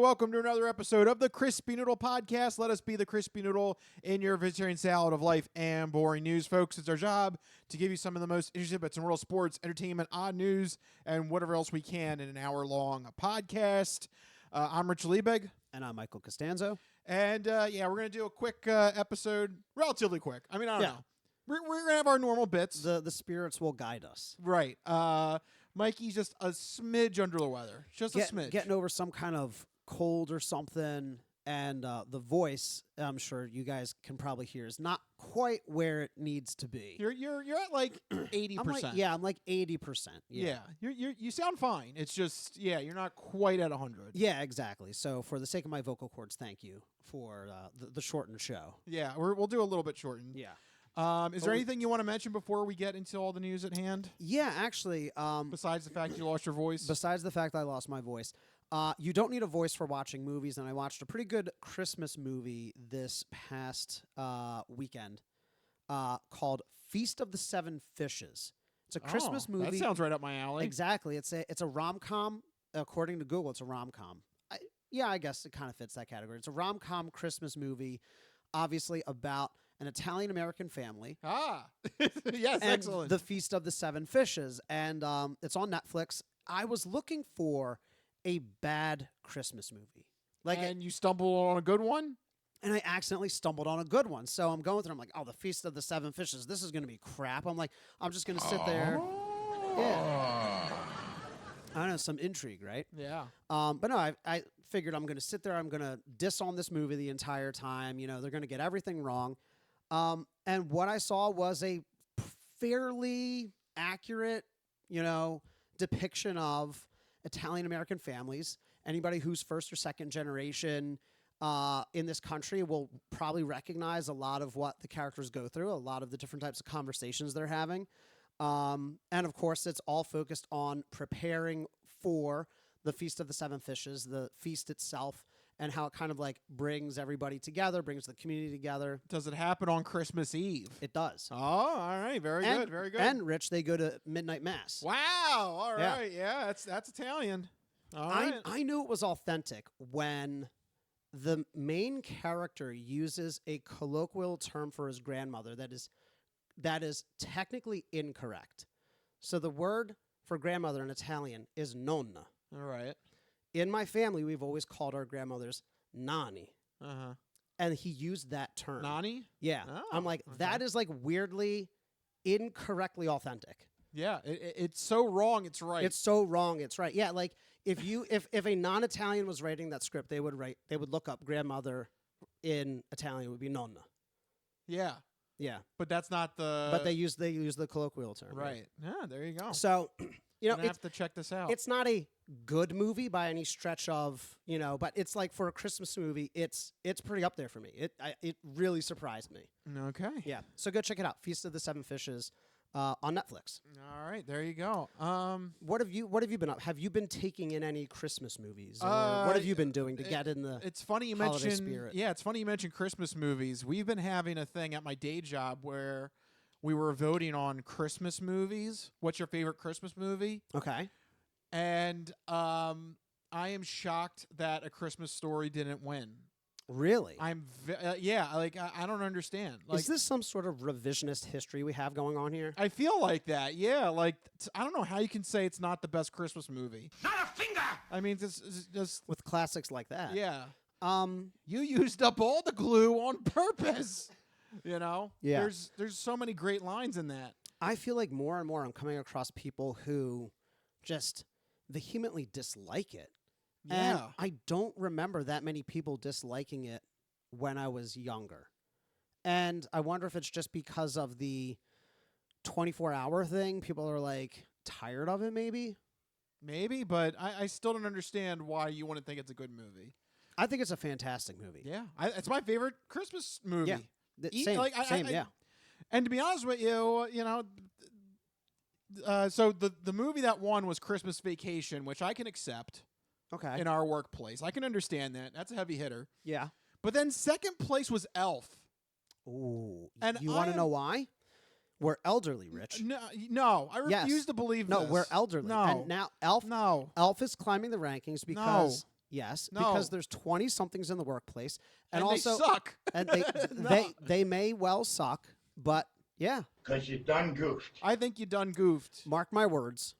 welcome to another episode of the Crispy Noodle Podcast. Let us be the Crispy Noodle in your vegetarian salad of life and boring news, folks. It's our job to give you some of the most interesting bits in world sports, entertainment, odd news, and whatever else we can in an hour-long podcast. I'm Rich Liebig. And I'm Michael Costanzo. And, we're going to do a quick episode, relatively quick. I don't know. We're going to have our normal bits. The spirits will guide us. Right. Mikey's just a smidge under the weather. Just a smidge. Getting over some kind of cold or something. And the voice, I'm sure you guys can probably hear, is not quite where it needs to be. You're at like 80%. I'm like 80%. Yeah. You sound fine. It's just, you're not quite at 100. Yeah, exactly. So for the sake of my vocal cords, thank you for the shortened show. Yeah, we'll do a little bit shortened. Yeah. Is there anything you want to mention before we get into all the news at hand? Yeah, actually. Besides the fact you lost your voice? Besides the fact I lost my voice. You don't need a voice for watching movies, and I watched a pretty good Christmas movie this past weekend called Feast of the Seven Fishes. It's a Christmas movie. That sounds right up my alley. Exactly. It's a rom-com. According to Google, it's a rom-com. I guess it kind of fits that category. It's a rom-com Christmas movie, obviously about an Italian-American family. Yes, and excellent. The Feast of the Seven Fishes, and it's on Netflix. I was looking for a bad Christmas movie. You stumbled on a good one? And I accidentally stumbled on a good one. So I'm going through, I'm like, the Feast of the Seven Fishes, this is going to be crap. I'm like, I'm just going to sit there. Yeah. I don't know, some intrigue, right? Yeah. But no, I figured I'm going to sit there. I'm going to diss on this movie the entire time. You know, they're going to get everything wrong. And what I saw was a fairly accurate, depiction of Italian-American families. Anybody who's first or second generation in this country will probably recognize a lot of what the characters go through, a lot of the different types of conversations they're having. And, of course, it's all focused on preparing for the Feast of the Seven Fishes, the feast itself, and how it kind of brings everybody together, brings the community together. Does it happen on Christmas Eve? It does. Oh, all right. Very good. Very good. And, Rich, they go to midnight mass. Wow. All right. Yeah, that's Italian. All right. I knew it was authentic when the main character uses a colloquial term for his grandmother that is technically incorrect. So the word for grandmother in Italian is nonna. All right. In my family, we've always called our grandmothers nani. Uh-huh. And he used that term. Nani? Yeah. Oh, I'm like, okay. that is weirdly, incorrectly authentic. Yeah. It's so wrong, it's right. It's so wrong, it's right. Yeah, if a non-Italian was writing that script, they would look up grandmother in Italian, it would be nonna. Yeah. Yeah. But that's not the... But they use the colloquial term. Right. Yeah, there you go. So, I have to check this out. It's not a good movie by any stretch of, but it's for a Christmas movie, it's pretty up there for me. It really surprised me. Okay. Yeah. So go check it out. Feast of the Seven Fishes on Netflix. All right, there you go. What have you been up? Have you been taking in any Christmas movies? Or what have you been doing to get in the It's funny you holiday mention spirit? Yeah, it's funny you mentioned Christmas movies. We've been having a thing at my day job where we were voting on Christmas movies. What's your favorite Christmas movie? Okay. And I am shocked that A Christmas Story didn't win. Really? I don't understand. Is this some sort of revisionist history we have going on here? I feel like that. Yeah, I don't know how you can say it's not the best Christmas movie. Not a finger! I mean, just With classics like that. yeah. You used up all the glue on purpose. Yeah. There's so many great lines in that. I feel like more and more I'm coming across people who just vehemently dislike it. Yeah. And I don't remember that many people disliking it when I was younger. And I wonder if it's just because of the 24-hour thing. People are tired of it, maybe? Maybe, but I still don't understand why you wouldn't think it's a good movie. I think it's a fantastic movie. Yeah. It's my favorite Christmas movie. Yeah. Same, yeah. And to be honest with you, so the movie that won was Christmas Vacation, which I can accept. Okay. In our workplace. I can understand that. That's a heavy hitter. Yeah. But then second place was Elf. Ooh. And you want to know why? We're elderly, Rich. No, I refuse to believe No, this. we're elderly. No. And now Elf is climbing the rankings because Yes, No. because there's 20 somethings in the workplace, and they also suck. and they No. they may well suck, but yeah, Because you done goofed. I think you done goofed. mark my words.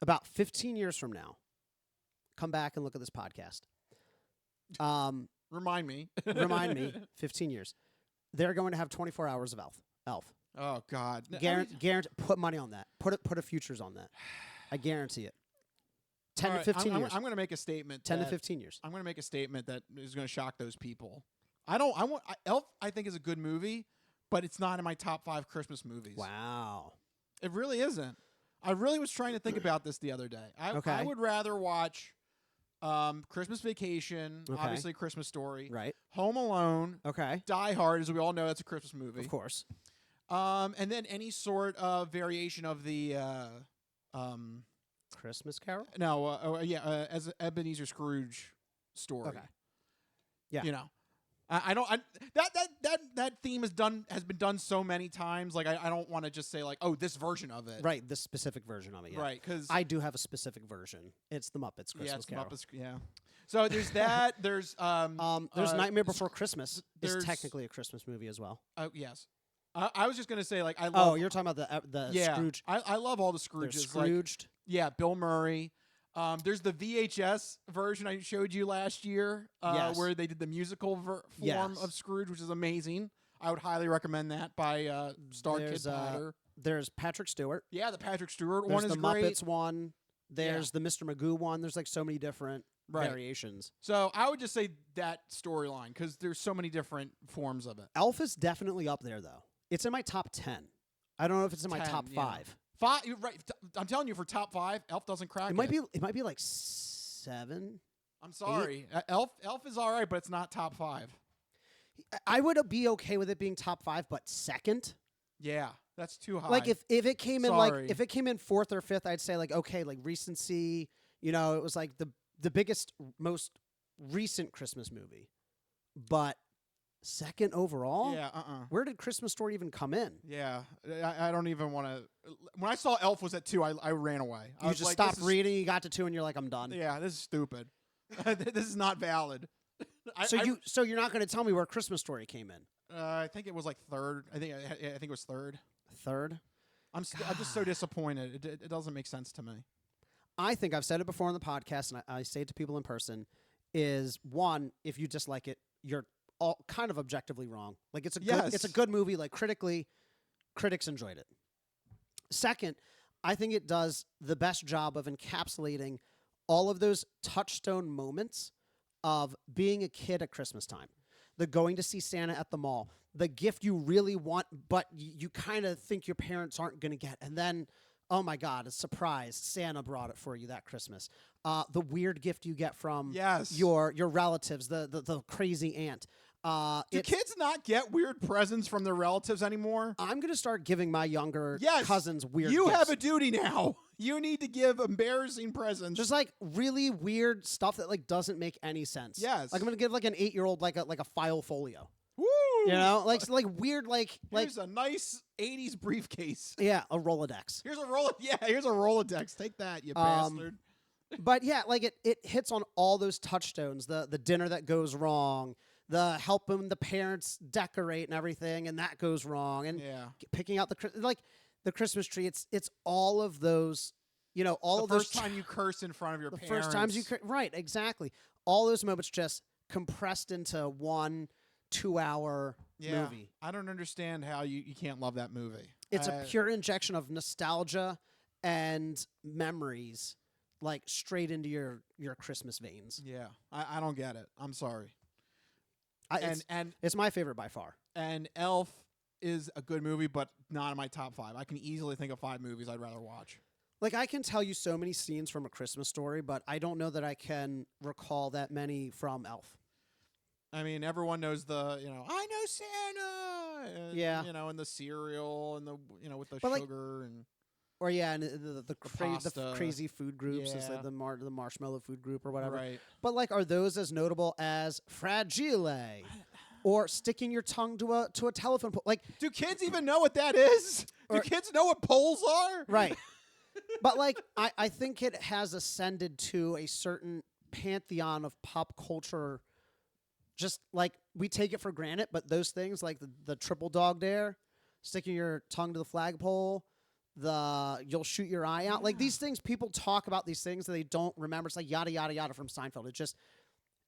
About 15 years from now, come back and look at this podcast. Remind me. Remind me, 15 years, they're going to have 24 hours of Elf. Oh God. Guarantee. Put money on that. Put a futures on that. I guarantee it. 10 All to 15 I'm years. going to make a statement. 10 to that- 15 years. I'm going to make a statement that is going to shock those people. Elf, I think, is a good movie, but it's not in my top 5 Christmas movies. Wow. It really isn't. I really was trying to think about this the other day. I Okay. would rather watch Christmas Vacation, Okay. obviously Christmas Story, Right. Home Alone, Okay. Die Hard, as we all know, that's a Christmas movie. Of course. And then any sort of variation of the Christmas Carol. as Ebenezer Scrooge story. Okay. Yeah. You know, that theme has been done so many times. Like I don't want to just say like, oh, this version of it. Right. This specific version of it. Yeah. Right. Because I do have a specific version. It's the Muppets Christmas it's Carol. Muppets. Yeah. So there's that. There's There's Nightmare Before Christmas. there's- It's technically a Christmas movie as well. yes. I was just gonna say like I love. Oh, you're talking about the yeah. Scrooge. I love all the They're Scrooges. Like, Scrooged. yeah, Bill Murray. There's the VHS version I showed you last year, Yes. where they did the musical form Yes. of Scrooge, which is amazing. I would highly recommend that by Star There's, Kid Patter. There's Patrick Stewart. Yeah, the Patrick Stewart There's one is the great. Muppets one. There's the Mr. Magoo one. There's like so many different Right. variations. So I would just say that storyline because there's so many different forms of it. Elf is definitely up there though. It's in my top 10. I don't know if it's in my 10, top yeah. 5. 5, you're right. I'm telling you, for top 5, Elf doesn't crack It might be like 7. I'm sorry, Elf is all right, but it's not top 5. I would be okay with it being top 5, but second. Yeah, that's too high. Like if it came in Sorry. if it came in 4th or 5th, I'd say like okay, like recency. You know, it was like the biggest, most recent Christmas movie, but second overall. Yeah, Where did Christmas Story even come in? Yeah, I don't even want to. When I saw Elf was at 2, I ran away. I You was just like, stopped this is- reading. You got to 2, and you're like, I'm done. Yeah, this is stupid. This is not valid. So you're not going to tell me where Christmas Story came in? I think it was like 3rd. I think it was 3rd. 3rd. I'm just so disappointed. It doesn't make sense to me. I think I've said it before on the podcast, and I say it to people in person, is one, if you dislike it, you're all kind of objectively wrong. Like it's a Yes. good movie. Like critically, critics enjoyed it. Second, I think it does the best job of encapsulating all of those touchstone moments of being a kid at Christmas time. The going to see Santa at the mall, the gift you really want, but you kind of think your parents aren't going to get. And then, oh my God, a surprise. Santa brought it for you that Christmas. The weird gift you get from Yes. your relatives, the crazy aunt. Do kids not get weird presents from their relatives anymore? I'm going to start giving my younger Yes. cousins weird You gifts. have a duty now. You need to give embarrassing presents. Just like really weird stuff that like doesn't make any sense. Yes. Like I'm gonna give like an 8-year-old like a file folio. Woo! You know, like weird like Here's a nice 80s briefcase. yeah, a Rolodex. Here's a Rolodex. Take that, you bastard. But yeah, like it hits on all those touchstones. The dinner that goes wrong, the helping the parents decorate and everything, and that goes wrong, and Yeah. picking out the Christmas tree. It's all of those. You know, all The of those first time you curse in front of your the parents. first times right, exactly. All those moments just compressed into 1 2-hour Yeah. movie. I don't understand how you can't love that movie. It's a pure injection of nostalgia and memories, like straight into your Christmas veins. Yeah. I don't get it. I'm sorry. It's, And it's my favorite by far. Elf is a good movie, but not in my top 5. I can easily think of 5 movies I'd rather watch. Like I can tell you so many scenes from A Christmas Story, but I don't know that I can recall that many from Elf. I mean, everyone knows I know Santa. And, Yeah. And the cereal and with the But, like, sugar and Or yeah, and the pasta. crazy food groups is Yeah. like the marshmallow food group or whatever. right. But like, are those as notable as Fragile or sticking your tongue to a telephone pole? Like, Do kids even know what that is? Do Or- kids know what poles are? right? But like, I think it has ascended to a certain pantheon of pop culture. Just like we take it for granted, but those things like the triple dog dare, sticking your tongue to the flagpole, you'll shoot your eye out. Like these things, people talk about these things that they don't remember. It's like yada, yada, yada from Seinfeld. It just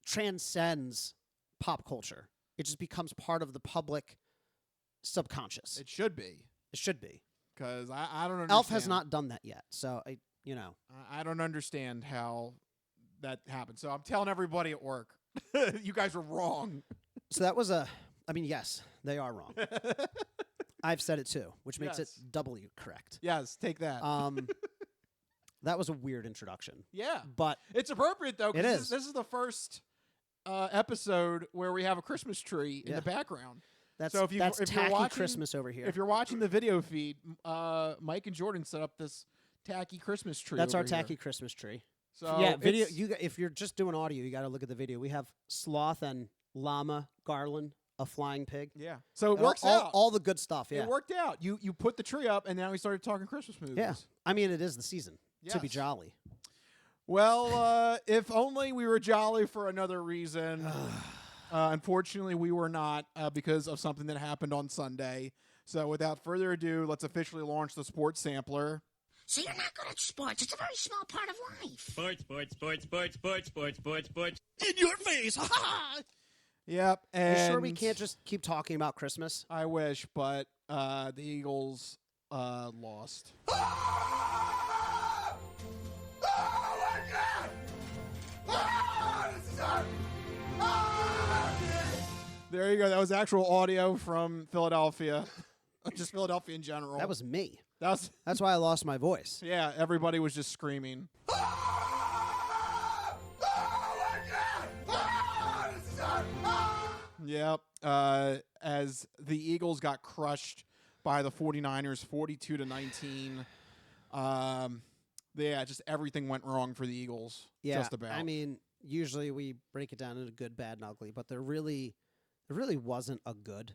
transcends pop culture. It just becomes part of the public subconscious. It should be. It should be. Because I don't understand. Elf has not done that yet. So, I don't understand how that happened. So I'm telling everybody at work, you guys are wrong. So that was yes, they are wrong. I've said it too, which makes it doubly correct. Yes, take that. That was a weird introduction. Yeah. But it's appropriate, though, it because is. this is the first episode where we have a Christmas tree in the background. That's so if tacky you're watching, Christmas over here. If you're watching the video feed, Mike and Jordan set up this tacky Christmas tree. That's our here. tacky Christmas tree. So yeah, video. If you're just doing audio, you got to look at the video. We have sloth and llama, garland, a flying pig. Yeah. So it works out. All the good stuff. Yeah. It worked out. You put the tree up, and now we started talking Christmas movies. Yeah. I mean, it is the season to be jolly. Well, if only we were jolly for another reason. Unfortunately, we were not because of something that happened on Sunday. So without further ado, let's officially launch the sports sampler. So you're not good at sports. It's a very small part of life. Sports. In your face. Ha ha! Yep. And you sure we can't just keep talking about Christmas? I wish, but the Eagles lost. Oh my God! This is hard. There you go. That was actual audio from Philadelphia. Just Philadelphia in general. That was me. That's why I lost my voice. Yeah, everybody was just screaming. Oh my God! This is hard. Yep. As the Eagles got crushed by the 49ers 42-19. Yeah, just everything went wrong for the Eagles. Yeah. Just about. I mean, usually we break it down into good, bad, and ugly, but there really wasn't a good.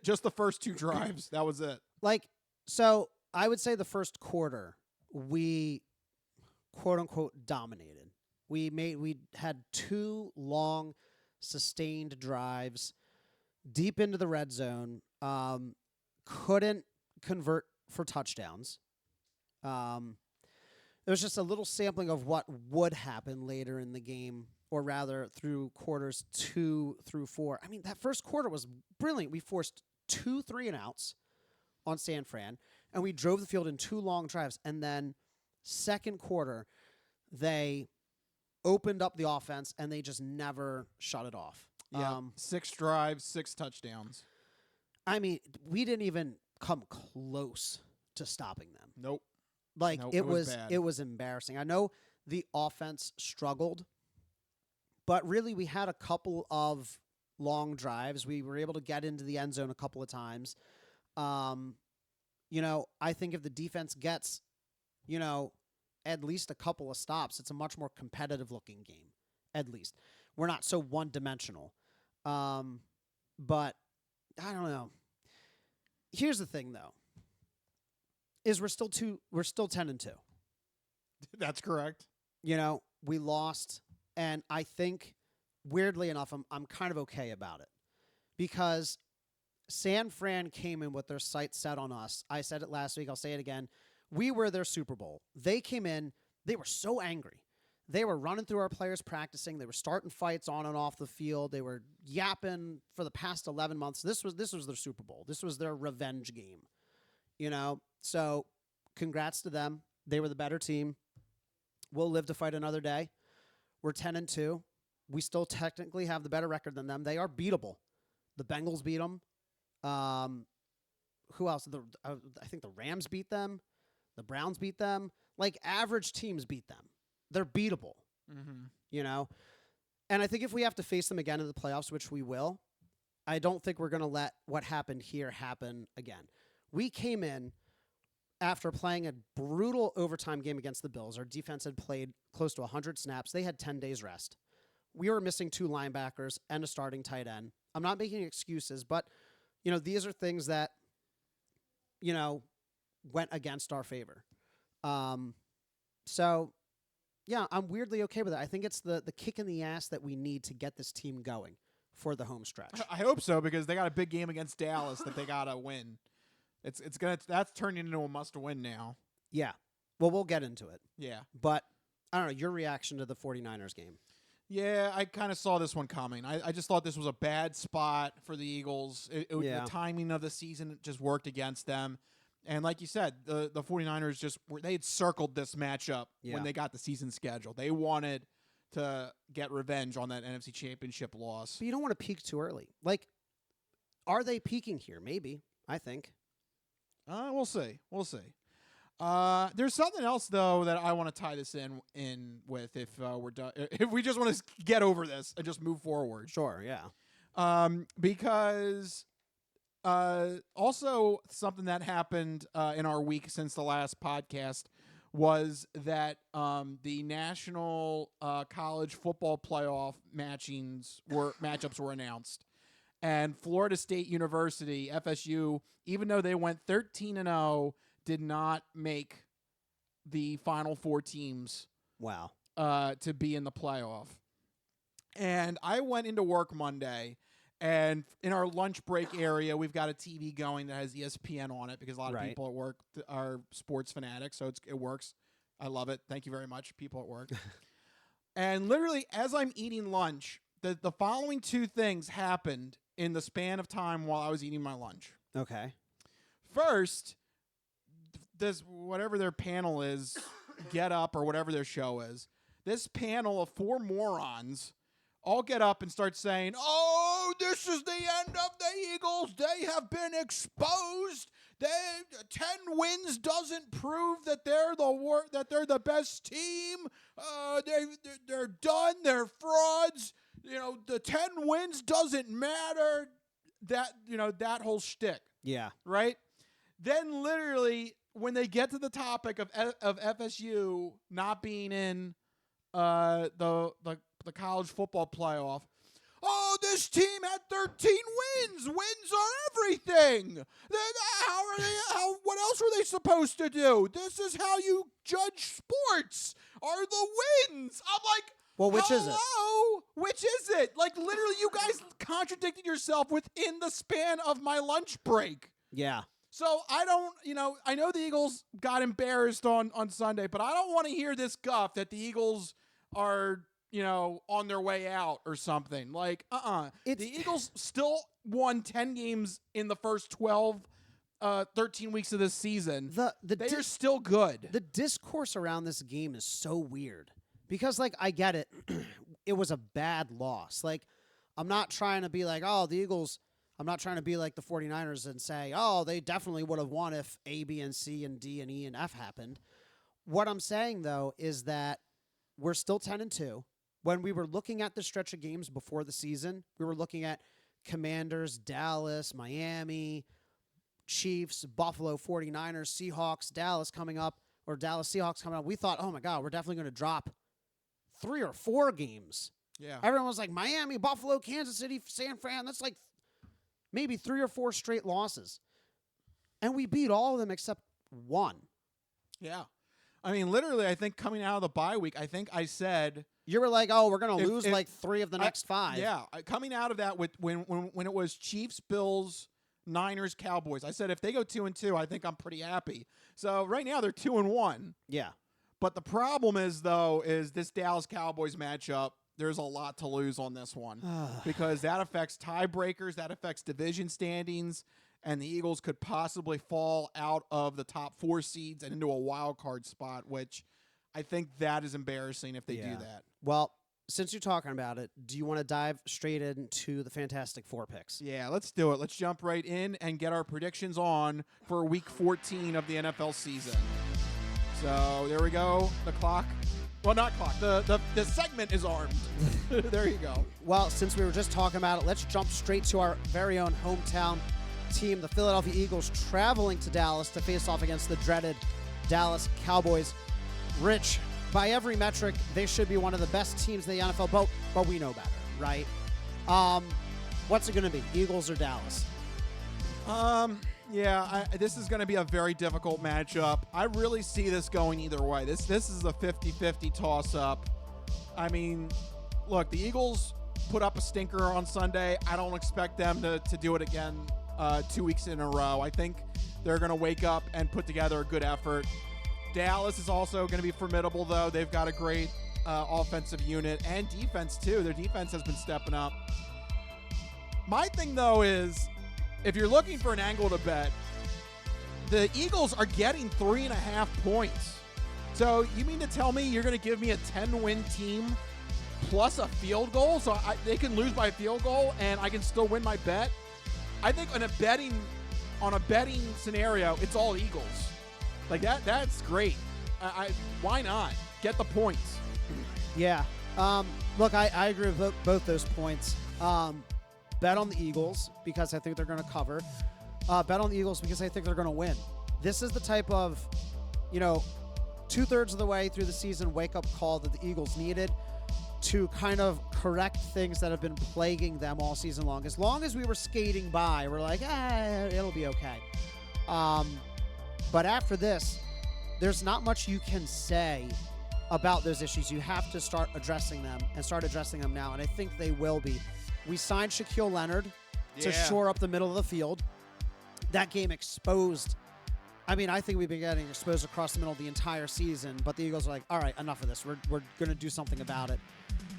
Just the first two drives. That was it. So I would say the first quarter we quote unquote dominated. We had two long sustained drives deep into the red zone. Couldn't convert for touchdowns. It was just a little sampling of what would happen later in the game, or rather through quarters 2 through 4. I mean, that first quarter was brilliant. We forced 2 3-and-outs on San Fran, and we drove the field in 2 long drives. And then second quarter, they opened up the offense, and they just never shut it off. Yeah. 6 drives, 6 touchdowns. I mean, we didn't even come close to stopping them. Nope. Nope, it was bad. It was embarrassing. I know the offense struggled, but really we had a couple of long drives. We were able to get into the end zone a couple of times. I think if the defense gets, at least a couple of stops, it's a much more competitive looking game. At least we're not so one-dimensional. But I don't know. Here's the thing, though. Is we're still 10-2. That's correct. We lost, and I think weirdly enough, I'm kind of okay about it because San Fran came in with their sights set on us. I said it last week. I'll say it again. We were their Super Bowl. They came in. They were so angry. They were running through our players practicing. They were starting fights on and off the field. They were yapping for the past 11 months. This was their Super Bowl. This was their revenge game. So congrats to them. They were the better team. We'll live to fight another day. We're 10-2. We still technically have the better record than them. They are beatable. The Bengals beat them. Who else? I think the Rams beat them. The Browns beat them. Average teams beat them. They're beatable. Mm-hmm. And I think if we have to face them again in the playoffs, which we will, I don't think we're going to let what happened here happen again. We came in after playing a brutal overtime game against the Bills. Our defense had played close to 100 snaps. They had 10 days rest. We were missing 2 linebackers and a starting tight end. I'm not making excuses, but, these are things that, went against our favor. So, Yeah, I'm weirdly okay with it. I think it's the kick in the ass that we need to get this team going for the home stretch. I hope so, because they got a big game against Dallas that they gotta win. That's turning into a must-win now. Yeah. Well, we'll get into it. Yeah. But I don't know, your reaction to the 49ers game. Yeah, I kind of saw this one coming. I just thought this was a bad spot for the Eagles. Yeah. The timing of the season just worked against them. And like you said, the 49ers they had circled this matchup when they got the season schedule. They wanted to get revenge on that NFC Championship loss. But you don't want to peak too early. Like, are they peaking here? Maybe, I think. We'll see. We'll see. There's something else though that I want to tie this in with if we're done. If we just want to get over this and just move forward. Sure, yeah. Because also something that happened in our week since the last podcast was that the National College Football Playoff matchups were announced. And Florida State University, FSU, even though they went 13-0, did not make the Final Four teams. Wow. To be in the playoff. And I went into work Monday, and in our lunch break area, we've got a TV going that has ESPN on it because a lot of people at work are sports fanatics, so it works. I love it. Thank you very much, people at work. And literally, as I'm eating lunch, the following two things happened in the span of time while I was eating my lunch. Okay. First, this whatever their panel is, Get Up or whatever their show is, this panel of four morons all get up and start saying, "Oh, this is the end of the Eagles. They have been exposed. 10 wins doesn't prove that they're the best team. They're done. They're frauds. The 10 wins doesn't matter." That whole shtick. Yeah. Right? Then literally when they get to the topic of FSU not being in the college football playoff, "Oh, this team had 13 wins. Wins are everything. What else were they supposed to do? This is how you judge sports, are the wins." I'm like, well, which is it? Which is it? Like, literally, you guys contradicted yourself within the span of my lunch break. Yeah. So I don't, I know the Eagles got embarrassed on Sunday, but I don't want to hear this guff that the Eagles are, on their way out or something. Like, the Eagles still won 10 games in the first 13 weeks of this season. They are still good. The discourse around this game is so weird because, like, I get it. It was a bad loss. Like, I'm not trying to be like, oh, the Eagles, I'm not trying to be like the 49ers and say, oh, they definitely would have won if A, B, and C, and D, and E, and F happened. What I'm saying, though, is that we're still 10-2. When we were looking at the stretch of games before the season, we were looking at Commanders, Dallas, Miami, Chiefs, Buffalo, 49ers, Seahawks, Dallas coming up, or Dallas Seahawks coming up. We thought, oh, my God, we're definitely going to drop 3 or 4 games. Yeah. Everyone was like, Miami, Buffalo, Kansas City, San Fran. That's like maybe 3 or 4 straight losses. And we beat all of them except one. Yeah. I mean, literally, I think coming out of the bye week, I think I said... You were like, oh, we're going to lose like 3 of the next 5. Yeah. Coming out of that when it was Chiefs, Bills, Niners, Cowboys, I said if they go 2-2, I think I'm pretty happy. So right now they're 2-1. Yeah. But the problem is, though, is this Dallas Cowboys matchup, there's a lot to lose on this one because that affects tiebreakers, that affects division standings, and the Eagles could possibly fall out of the top 4 seeds and into a wild card spot, which I think that is embarrassing if they do that. Well, since you're talking about it, do you want to dive straight into the Fantastic Four picks? Yeah, let's do it. Let's jump right in and get our predictions on for Week 14 of the NFL season. So there we go. The clock. Well, not clock. The segment is armed. There you go. Well, since we were just talking about it, let's jump straight to our very own hometown team, the Philadelphia Eagles, traveling to Dallas to face off against the dreaded Dallas Cowboys. Rich, by every metric, they should be one of the best teams in the NFL, but we know better, right? What's it going to be, Eagles or Dallas? Yeah, this is going to be a very difficult matchup. I really see this going either way. This is a 50-50 toss-up. I mean, look, the Eagles put up a stinker on Sunday. I don't expect them to do it again 2 weeks in a row. I think they're going to wake up and put together a good effort. Dallas is also going to be formidable, though. They've got a great offensive unit and defense, too. Their defense has been stepping up. My thing, though, is if you're looking for an angle to bet, the Eagles are getting 3.5 points. So you mean to tell me you're going to give me a 10-win team plus a field goal? So they can lose by a field goal and I can still win my bet? I think on a betting scenario, it's all Eagles. Like that's great. Why not? Get the points. Yeah. Look, I agree with both those points. Bet on the Eagles because I think they're going to cover. Bet on the Eagles because I think they're going to win. This is the type of, 2/3 of the way through the season wake-up call that the Eagles needed to kind of correct things that have been plaguing them all season long. As long as we were skating by, we're like, it'll be okay. But after this, there's not much you can say about those issues. You have to start addressing them and start addressing them now, and I think they will be. We signed Shaquille Leonard to shore up the middle of the field. That game exposed. I mean, I think we've been getting exposed across the middle the entire season, but the Eagles are like, all right, enough of this. We're going to do something about it.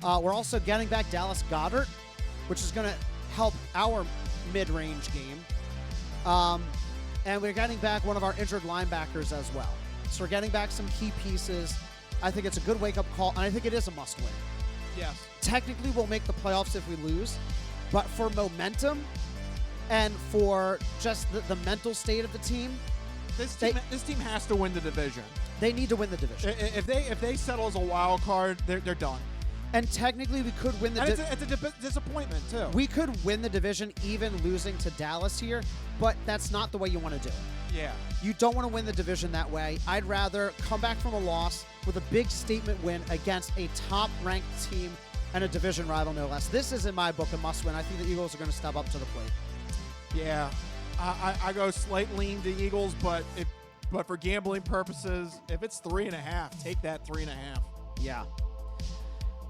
We're also getting back Dallas Goedert, which is going to help our mid-range game. And we're getting back one of our injured linebackers as well. So we're getting back some key pieces. I think it's a good wake-up call, and I think it is a must-win. Yes. Technically, we'll make the playoffs if we lose, but for momentum and for just the mental state of the team, this team has to win the division. They need to win the division. If they settle as a wild card, they're done. And technically, we could win the division. It's a disappointment, too. We could win the division even losing to Dallas here, but that's not the way you want to do it. Yeah. You don't want to win the division that way. I'd rather come back from a loss with a big statement win against a top-ranked team and a division rival, no less. This is, in my book, a must-win. I think the Eagles are going to step up to the plate. Yeah. I go slight lean to Eagles, but for gambling purposes, if it's 3.5, take that 3.5. Yeah.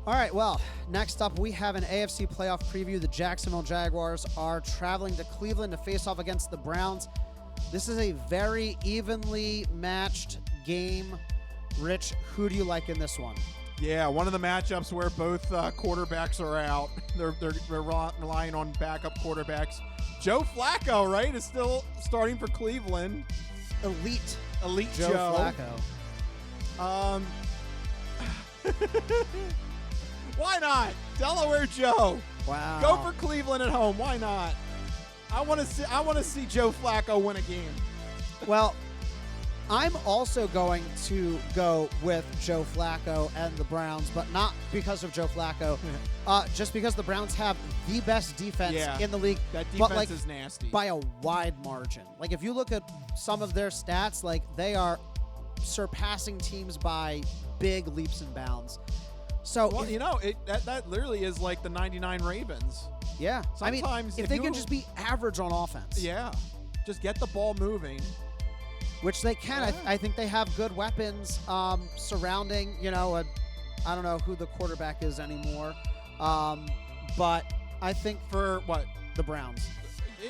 All right, well, next up we have an AFC playoff preview. The Jacksonville Jaguars are traveling to Cleveland to face off against the Browns. This is a very evenly matched game. Rich, who do you like in this one? Yeah, one of the matchups where both quarterbacks are out. They're relying on backup quarterbacks. Joe Flacco, right, is still starting for Cleveland. Elite Joe Flacco. Why not? Delaware Joe. Wow. Go for Cleveland at home. Why not? I want to see Joe Flacco win a game. Well, I'm also going to go with Joe Flacco and the Browns, but not because of Joe Flacco. Just because the Browns have the best defense in the league. That but defense is nasty. By a wide margin. Like, if you look at some of their stats, like, they are surpassing teams by big leaps and bounds. So, well, that literally is like the 99 Ravens. Yeah. Sometimes I mean, if they can just be average on offense. Yeah. Just get the ball moving. Which they can. Yeah. I think they have good weapons surrounding, I don't know who the quarterback is anymore. But I think For what? the Browns.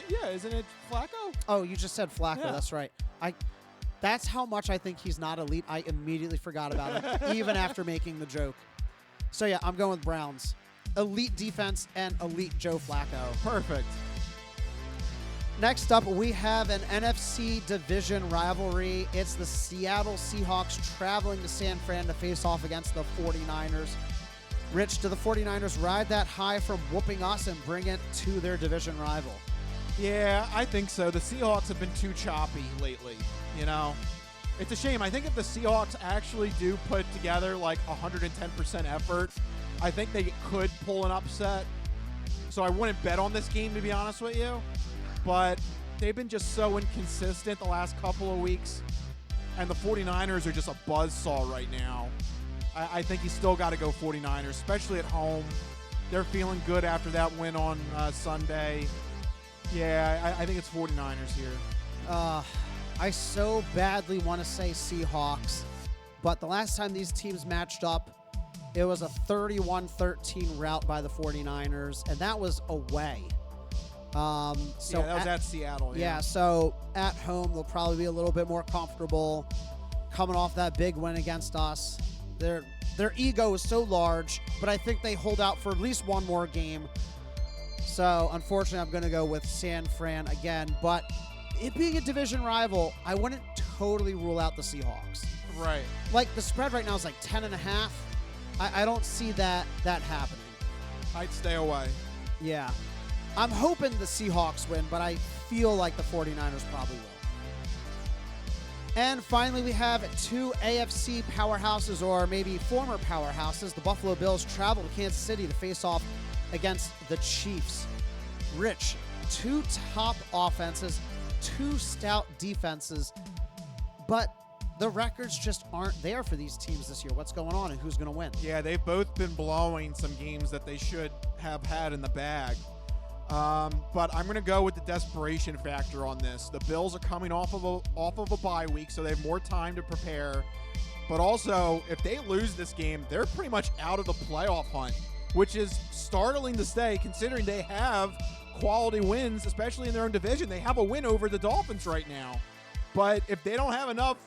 Yeah, isn't it Flacco? Oh, you just said Flacco. Yeah. That's right. That's how much I think he's not elite. I immediately forgot about him, even after making the joke. So, yeah, I'm going with Browns. Elite defense and elite Joe Flacco. Perfect. Next up, we have an NFC division rivalry. It's the Seattle Seahawks traveling to San Fran to face off against the 49ers. Rich, do the 49ers ride that high from whooping us and bring it to their division rival? Yeah, I think so. The Seahawks have been too choppy lately, It's a shame. I think if the Seahawks actually do put together like 110% effort, I think they could pull an upset. So I wouldn't bet on this game, to be honest with you. But they've been just so inconsistent the last couple of weeks. And the 49ers are just a buzzsaw right now. I think you still got to go 49ers, especially at home. They're feeling good after that win on Sunday. Yeah, I think it's 49ers here. I so badly want to say Seahawks, but the last time these teams matched up, it was a 31-13 rout by the 49ers, and that was away. That was at Seattle. Yeah, so at home, they'll probably be a little bit more comfortable coming off that big win against us. Their ego is so large, but I think they hold out for at least one more game. So, unfortunately, I'm going to go with San Fran again. But it being a division rival, I wouldn't totally rule out the Seahawks. Right. Like, the spread right now is like 10.5. I don't see that happening. I'd stay away. Yeah. I'm hoping the Seahawks win, but I feel like the 49ers probably will. And finally, we have two AFC powerhouses, or maybe former powerhouses. The Buffalo Bills travel to Kansas City to face off against the Chiefs. Rich, two top offenses, two stout defenses, but the records just aren't there for these teams this year. What's going on and who's going to win? Yeah, they've both been blowing some games that they should have had in the bag. But I'm going to go with the desperation factor on this. The Bills are coming off of a bye week, so they have more time to prepare. But also, if they lose this game, they're pretty much out of the playoff hunt, which is startling to say considering they have quality wins, especially in their own division. They have a win over the Dolphins right now. But if they don't have enough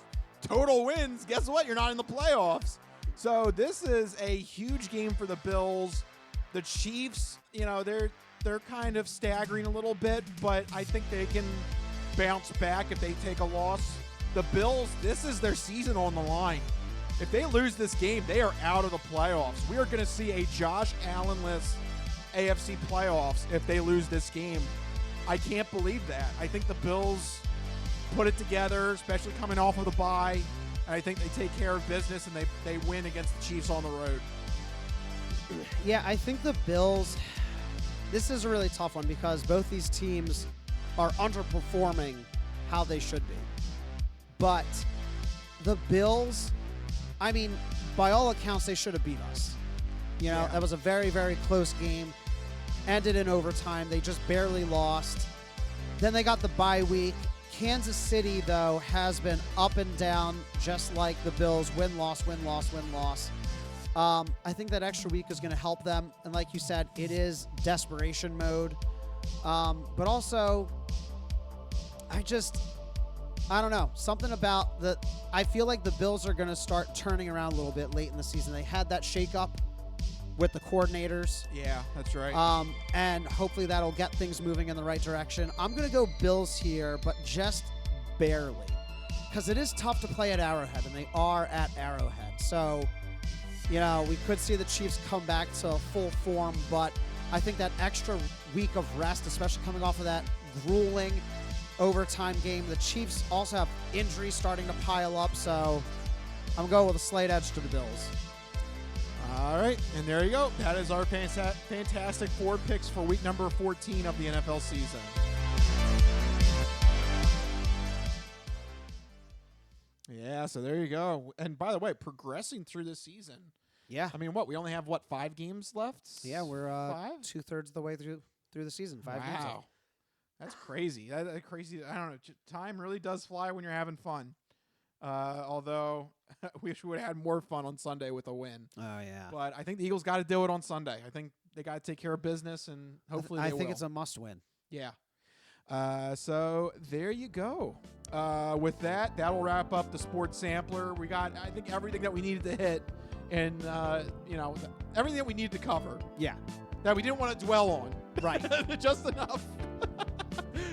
total wins, guess what? You're not in the playoffs. So this is a huge game for the Bills. The Chiefs, they're kind of staggering a little bit, but I think they can bounce back if they take a loss. The Bills, this is their season on the line. If they lose this game, they are out of the playoffs. We are going to see a Josh Allen-less AFC playoffs if they lose this game. I can't believe that. I think the Bills put it together, especially coming off of the bye, and I think they take care of business and they win against the Chiefs on the road. Yeah, I think the Bills, this is a really tough one because both these teams are underperforming how they should be. But the Bills, I mean, by all accounts, they should have beat us. That was a very, very close game. Ended in overtime. They just barely lost. Then they got the bye week. Kansas City, though, has been up and down, just like the Bills. Win-loss, win-loss, win-loss. I think that extra week is going to help them. And like you said, it is desperation mode. But also, I don't know. Something about I feel like the Bills are going to start turning around a little bit late in the season. They had that shakeup with the coordinators. Yeah, that's right. And hopefully that'll get things moving in the right direction. I'm going to go Bills here, but just barely. Because it is tough to play at Arrowhead, and they are at Arrowhead. So, we could see the Chiefs come back to full form, but I think that extra week of rest, especially coming off of that grueling overtime game, the Chiefs also have injuries starting to pile up, so I'm going with a slight edge to the Bills. All right, and there you go. That is our fantastic 4 picks for week number 14 of the NFL season. Yeah, so there you go. And by the way, progressing through this season. Yeah. I mean, we only have, 5 games left? Yeah, we're 5? 2/3 of the way through the season. 5 games left. Wow. That's crazy. That's crazy. I don't know. Time really does fly when you're having fun. Although, I wish we would have had more fun on Sunday with a win. Oh, yeah. But I think the Eagles got to do it on Sunday. I think they got to take care of business, and hopefully they will. I think it's a must-win. Yeah. So there you go. With that'll wrap up the Sports Sampler. We got, I think, everything that we needed to hit, and everything that we needed to cover. Yeah. That we didn't want to dwell on. Right. Just enough.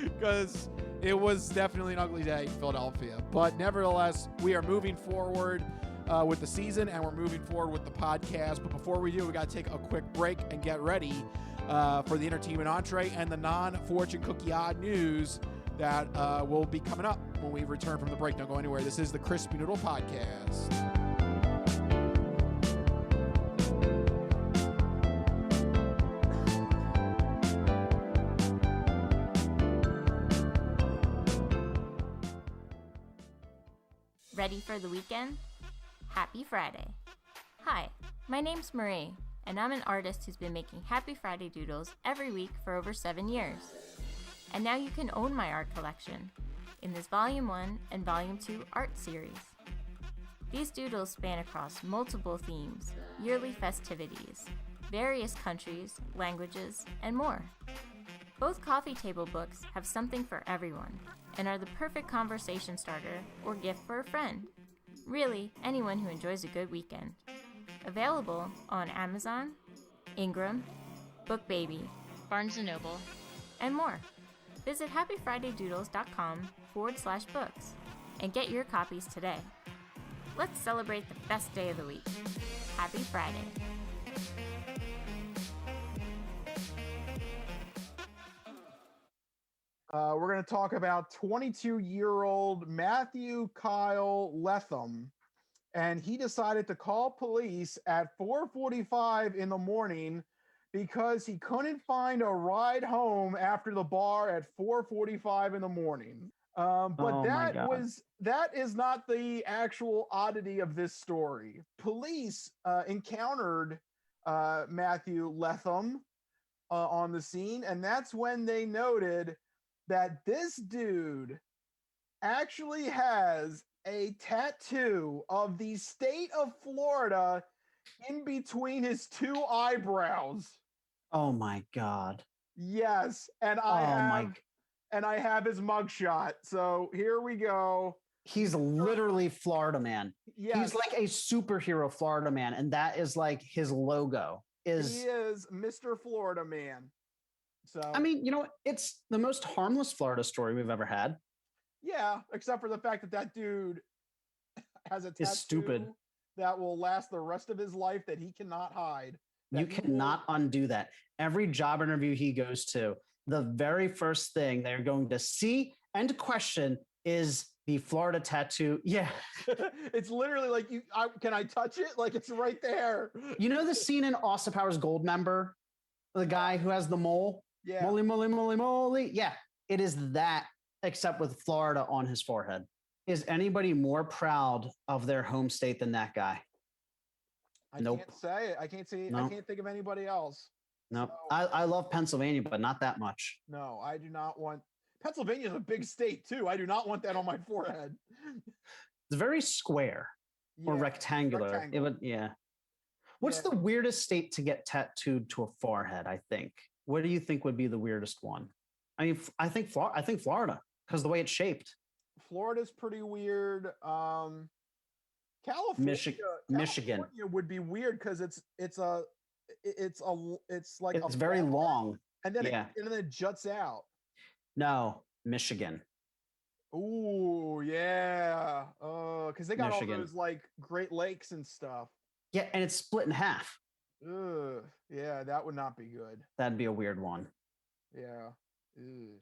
Because it was definitely an ugly day in Philadelphia. But nevertheless, we are moving forward with the season, and we're moving forward with the podcast. But before we do, we got to take a quick break and get ready for the entertainment entree and the non-fortune cookie odd news that will be coming up when we return from the break. Don't go anywhere. This is the Crispy Noodle Podcast. Ready for the weekend? Happy Friday. Hi, my name's Marie, and I'm an artist who's been making Happy Friday doodles every week for over 7 years. And now you can own my art collection. in this Volume 1 and Volume 2 art series. These doodles span across multiple themes, yearly festivities, various countries, languages, and more. Both coffee table books have something for everyone and are the perfect conversation starter or gift for a friend. Really, anyone who enjoys a good weekend. Available on Amazon, Ingram, BookBaby, Barnes & Noble, and more. Visit happyfridaydoodles.com/books and get your copies today. Let's celebrate the best day of the week. Happy Friday. We're going to talk about 22-year-old Matthew Kyle Letham, and he decided to call police at 4:45 in the morning because he couldn't find a ride home after the bar at 4:45 in the morning. But that is not the actual oddity of this story. Police encountered Matthew Letham on the scene, and that's when they noted that this dude actually has a tattoo of the state of Florida in between his two eyebrows. Oh my God. Yes, and I have his mugshot. So here we go. He's literally Florida Man. Yes. He's like a superhero Florida Man, and that is like his logo. He is Mr. Florida Man. So I mean, you know, it's the most harmless Florida story we've ever had. yeah, except for the fact that dude has a tattoo stupid. that will last the rest of his life that he cannot hide. You cannot undo that. Every job interview he goes to, the very first thing they're going to see and question is the Florida tattoo. Yeah. It's literally like, can I touch it? Like, it's right there. You know the scene in Austin Powers Goldmember? The guy who has the mole? Yeah. Moly, moly, moly, moly. Yeah. It is that, except with Florida on his forehead. Is anybody more proud of their home state than that guy? Can't say it. I can't think of anybody else. No, So, I love Pennsylvania, but not that much. no, I do not want. Pennsylvania is a big state too. I do not want that on my forehead. It's very square or Yeah, rectangular. rectangle. Yeah. What's Yeah. the weirdest state to get tattooed to a forehead? I think. What do you think would be the weirdest one? I mean, I think Florida because the way it's shaped. Florida's pretty weird. California, Michigan. California would be weird because it's like It's very long. and then Yeah. it juts out. No, Michigan. Ooh, yeah. Because they got Michigan. all those like Great Lakes and stuff. Yeah, and it's split in half. Ugh, yeah, that would not be good. That'd be a weird one. Yeah. Ugh.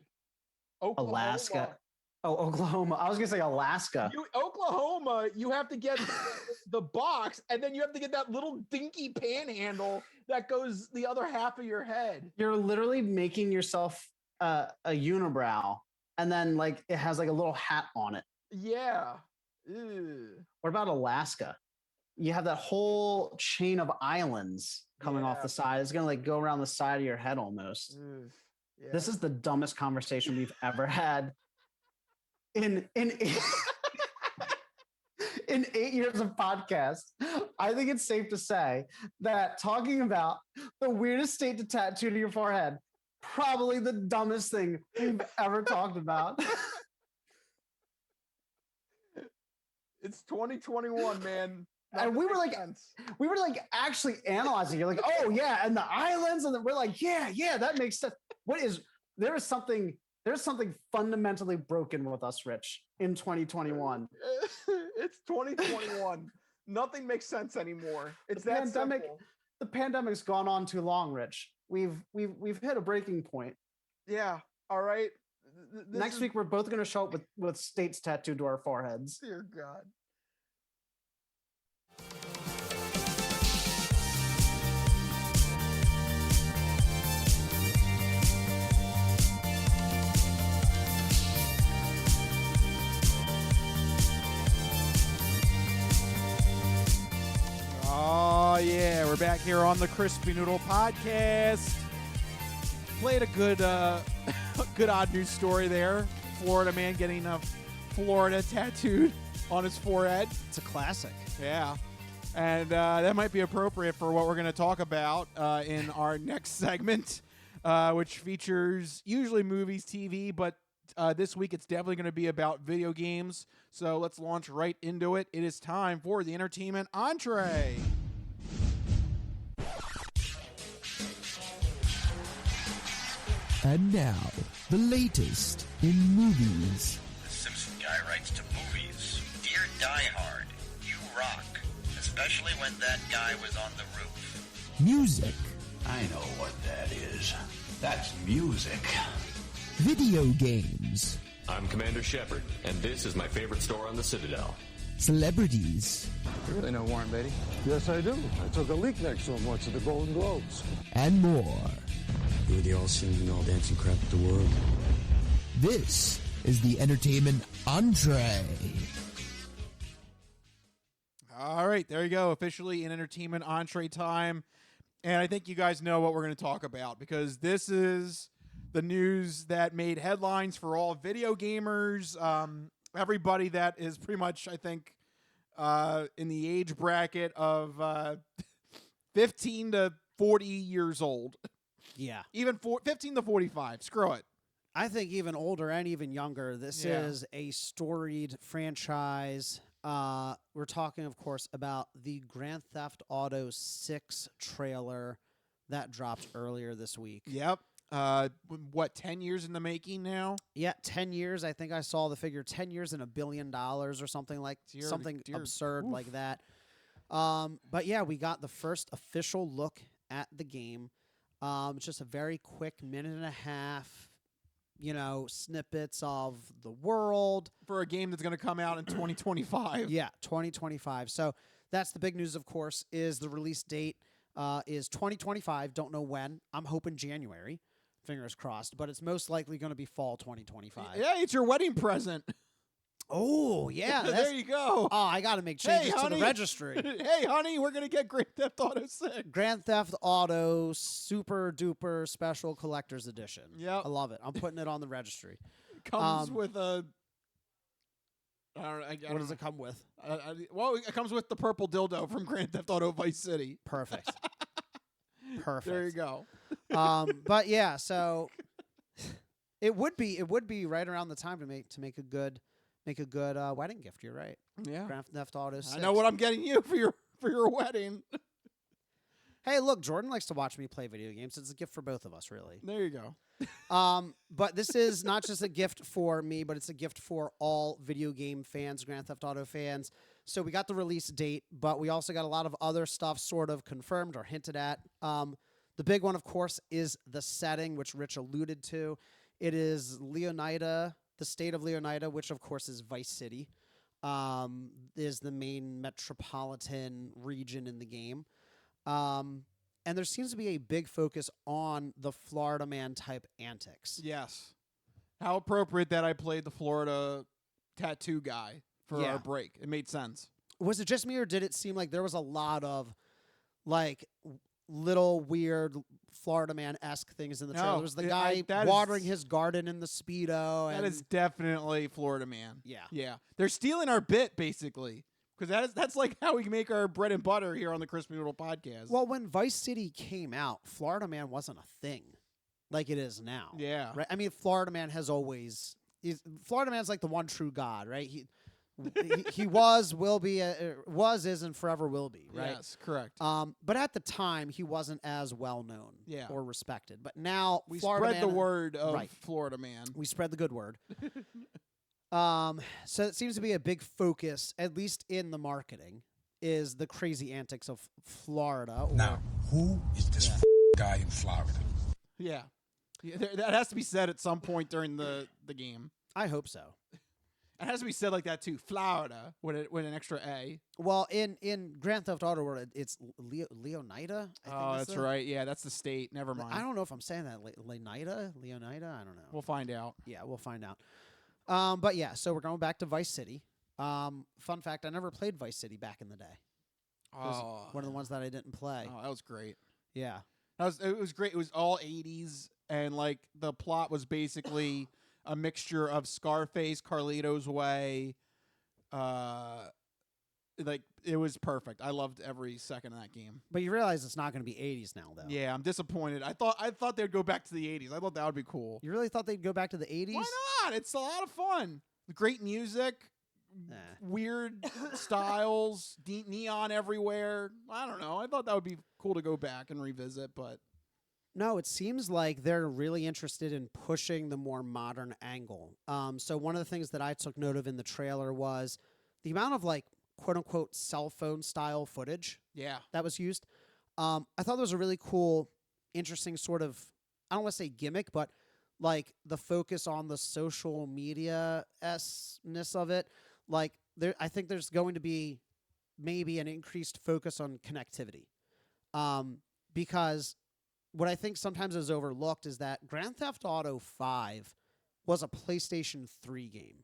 Oklahoma. Alaska. Oh, Oklahoma. I was gonna say Alaska. Oklahoma, you have to get the box, and then you have to get that little dinky panhandle that goes the other half of your head. You're literally making yourself a unibrow, and then like it has like a little hat on it. Yeah. Ugh. What about Alaska? You have that whole chain of islands coming off Yeah. the side. It's gonna like go around the side of your head almost. Ugh. Yeah. This is the dumbest conversation we've ever had in in 8 years of podcast. I think it's safe to say that talking about the weirdest state to tattoo to your forehead, probably the dumbest thing we've ever talked about. It's 2021, man. And we were like, actually analyzing. You're like, oh yeah, and the islands, and we're like, yeah, that makes sense. There's something fundamentally broken with us, Rich, in 2021. It's 2021. Nothing makes sense anymore. It's that pandemic. simple. The pandemic's gone on too long, Rich. We've hit a breaking point. Yeah. All right. Next week we're both going to show up with states tattooed to our foreheads. Dear God. Oh yeah, we're back here on the Crispy Noodle podcast. Played a good good odd news story there Florida man getting a Florida tattooed on his forehead. It's a classic. Yeah. And that might be appropriate for what we're going to talk about in our next segment, which features usually movies, TV, but this week it's definitely going to be about video games. So let's launch right into it. It is time for the entertainment entree. And now, the latest in movies. The Simpson guy writes to movies. Dear Die Hard, you rock. Especially when that guy was on the roof. Music. I know what that is. That's music. Video games. I'm Commander Shepard, and this is my favorite store on the Citadel. Celebrities. You really know Warren Beatty? Yes, I do. I took a leak next to him once at the Golden Globes. And more. You were the all-singing, all-dancing crap of the world. This is the entertainment entree. All right, there you go. Officially in entertainment entree time. And I think you guys know what we're going to talk about because this is the news that made headlines for all video gamers. Everybody that is pretty much, I think, in the age bracket of 15 to 40 years old. Yeah. Even 15 to 45. Screw it. I think even older and even younger. This is a storied franchise. We're talking, of course, about the Grand Theft Auto 6 trailer that dropped earlier this week. Yep. 10 years in the making now? Yeah, 10 years. I think I saw the figure 10 years and $1 billion or something absurd like that. But yeah, we got the first official look at the game. It's just a very quick minute and a half, snippets of the world. For a game that's going to come out in 2025. Yeah, 2025. So that's the big news, of course, is the release date is 2025. Don't know when. I'm hoping January. Fingers crossed. But it's most likely going to be fall 2025. Yeah, it's your wedding present. Oh, yeah. There you go. Oh, I got to make changes to the registry. Hey, honey, we're going to get Grand Theft Auto 6. Grand Theft Auto Super Duper Special Collector's Edition. Yep. I love it. I'm putting it on the registry. Comes with a... What does it come with? Well, it comes with the purple dildo from Grand Theft Auto Vice City. Perfect. Perfect. There you go. But yeah, so it would be right around the time to make a good wedding gift. You're right. Yeah. Grand Theft Auto 6. I know what I'm getting you for your wedding. Hey, look, Jordan likes to watch me play video games. It's a gift for both of us, really. There you go. But this is not just a gift for me, but it's a gift for all video game fans, Grand Theft Auto fans. So we got the release date, but we also got a lot of other stuff sort of confirmed or hinted at. The big one, of course, is the setting, which Rich alluded to. It is Leonida, the state of Leonida, which, of course, is Vice City, is the main metropolitan region in the game. And there seems to be a big focus on the Florida man type antics. Yes. How appropriate that I played the Florida tattoo guy for our break. It made sense. Was it just me, or did it seem like there was a lot of, like, little weird Florida man-esque things in the trailer? There was the guy watering his garden in the Speedo. That is definitely Florida man. Yeah. Yeah. They're stealing our bit, basically. Because that's like how we make our bread and butter here on the Crispy Noodle podcast. Well, when Vice City came out, Florida Man wasn't a thing like it is now. Yeah. Right? I mean, Florida Man has always... Florida Man's like the one true God, right? He was, will be, was, is, and forever will be, right? Yes, correct. But at the time, he wasn't as well known or respected. But now, we Florida spread Man, the word of Florida Man. We spread the good word. So it seems to be a big focus, at least in the marketing, is the crazy antics of Florida. Now, who is this guy in Florida? Yeah. That has to be said at some point during the game. I hope so. It has to be said like that too. Florida with an extra A. Well, in Grand Theft Auto World, it's Leonida. That's right. Yeah, that's the state. Never mind. I don't know if I'm saying that. Leonida? I don't know. We'll find out. Yeah, we'll find out. But yeah, so we're going back to Vice City. Fun fact, I never played Vice City back in the day. It was one of the ones that I didn't play. Oh, that was great. Yeah. It was great. It was all 80s, and like the plot was basically a mixture of Scarface, Carlito's Way. Like, it was perfect. I loved every second of that game. But you realize it's not going to be 80s now, though. Yeah, I'm disappointed. I thought they'd go back to the 80s. I thought that would be cool. You really thought they'd go back to the 80s? Why not? It's a lot of fun. Great music, weird styles, neon everywhere. I don't know. I thought that would be cool to go back and revisit, but no, it seems like they're really interested in pushing the more modern angle. So one of the things that I took note of in the trailer was the amount of like quote unquote cell phone style footage. That was used. I thought that was a really cool, interesting sort of, I don't want to say gimmick, but like the focus on the social media-ness of it. Like I think there's going to be maybe an increased focus on connectivity. Because what I think sometimes is overlooked is that Grand Theft Auto 5 was a PlayStation 3 game.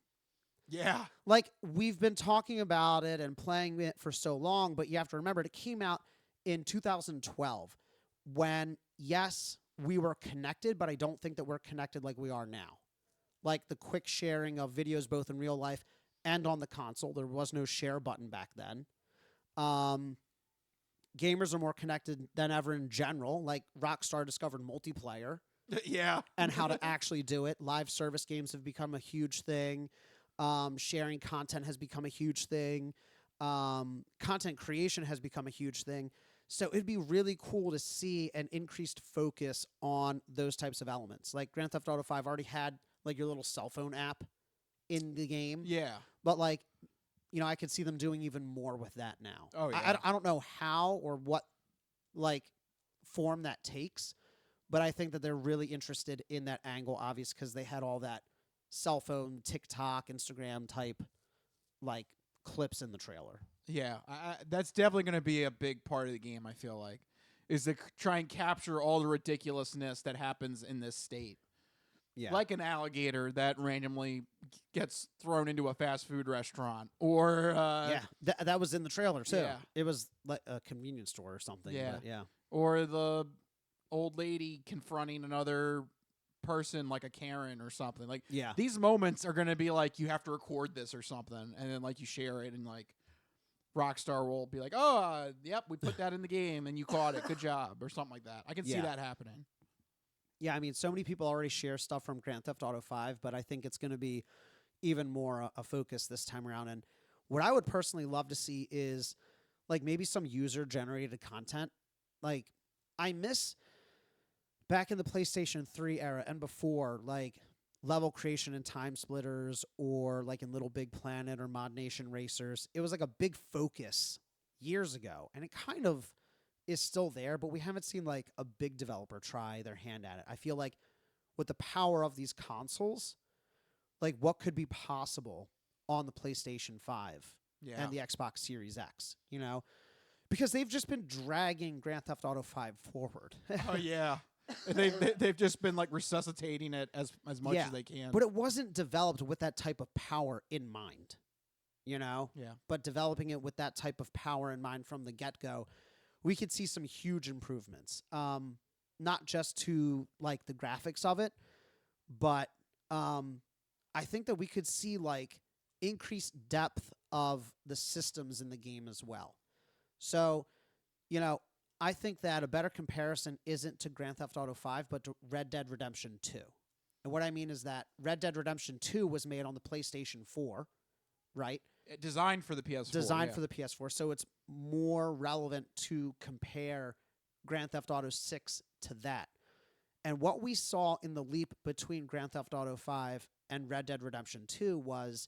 Yeah. Like, we've been talking about it and playing it for so long, but you have to remember it came out in 2012 when, yes, we were connected, but I don't think that we're connected like we are now. Like the quick sharing of videos both in real life and on the console. There was no share button back then. Gamers are more connected than ever in general. Like, Rockstar discovered multiplayer. Yeah. And how to actually do it. Live service games have become a huge thing. Sharing content has become a huge thing. Content creation has become a huge thing. So it'd be really cool to see an increased focus on those types of elements. Like Grand Theft Auto 5 already had like your little cell phone app in the game. Yeah. But like, you know, I could see them doing even more with that now. Oh, yeah. I don't know how or what like form that takes, but I think that they're really interested in that angle, obvious, because they had all that cell phone, TikTok, Instagram type like clips in the trailer. Yeah, that's definitely going to be a big part of the game, I feel like, is to try and capture all the ridiculousness that happens in this state. Yeah. Like an alligator that randomly gets thrown into a fast food restaurant. Or that was in the trailer, too. Yeah. It was like a convenience store or something. Yeah. But yeah. Or the old lady confronting another person like a Karen or something. Like, yeah. These moments are going to be like, you have to record this or something, and then like you share it, and like Rockstar will be like, oh, yep, we put that in the game and you caught it. Good job. Or something like that. I can see that happening. Yeah, I mean, so many people already share stuff from Grand Theft Auto 5, but I think it's going to be even more a focus this time around. And what I would personally love to see is like maybe some user-generated content. Like, I miss back in the PlayStation 3 era and before, like level creation in Time Splitters or like in Little Big Planet or Mod Nation Racers. It was like a big focus years ago, and it kind of is still there, but we haven't seen like a big developer try their hand at it. I feel like with the power of these consoles, like what could be possible on the PlayStation 5 and the Xbox Series X, you know? Because they've just been dragging Grand Theft Auto 5 forward. Oh, yeah. They've just been like resuscitating it as much as they can. But it wasn't developed with that type of power in mind, you know? Yeah. But developing it with that type of power in mind from the get-go, we could see some huge improvements. Not just to like the graphics of it, but I think that we could see like increased depth of the systems in the game as well. So, you know, I think that a better comparison isn't to Grand Theft Auto 5, but to Red Dead Redemption 2. And what I mean is that Red Dead Redemption 2 was made on the PlayStation 4, right? Designed for the PS4. Designed for the PS4. So it's more relevant to compare Grand Theft Auto 6 to that. And what we saw in the leap between Grand Theft Auto 5 and Red Dead Redemption 2 was,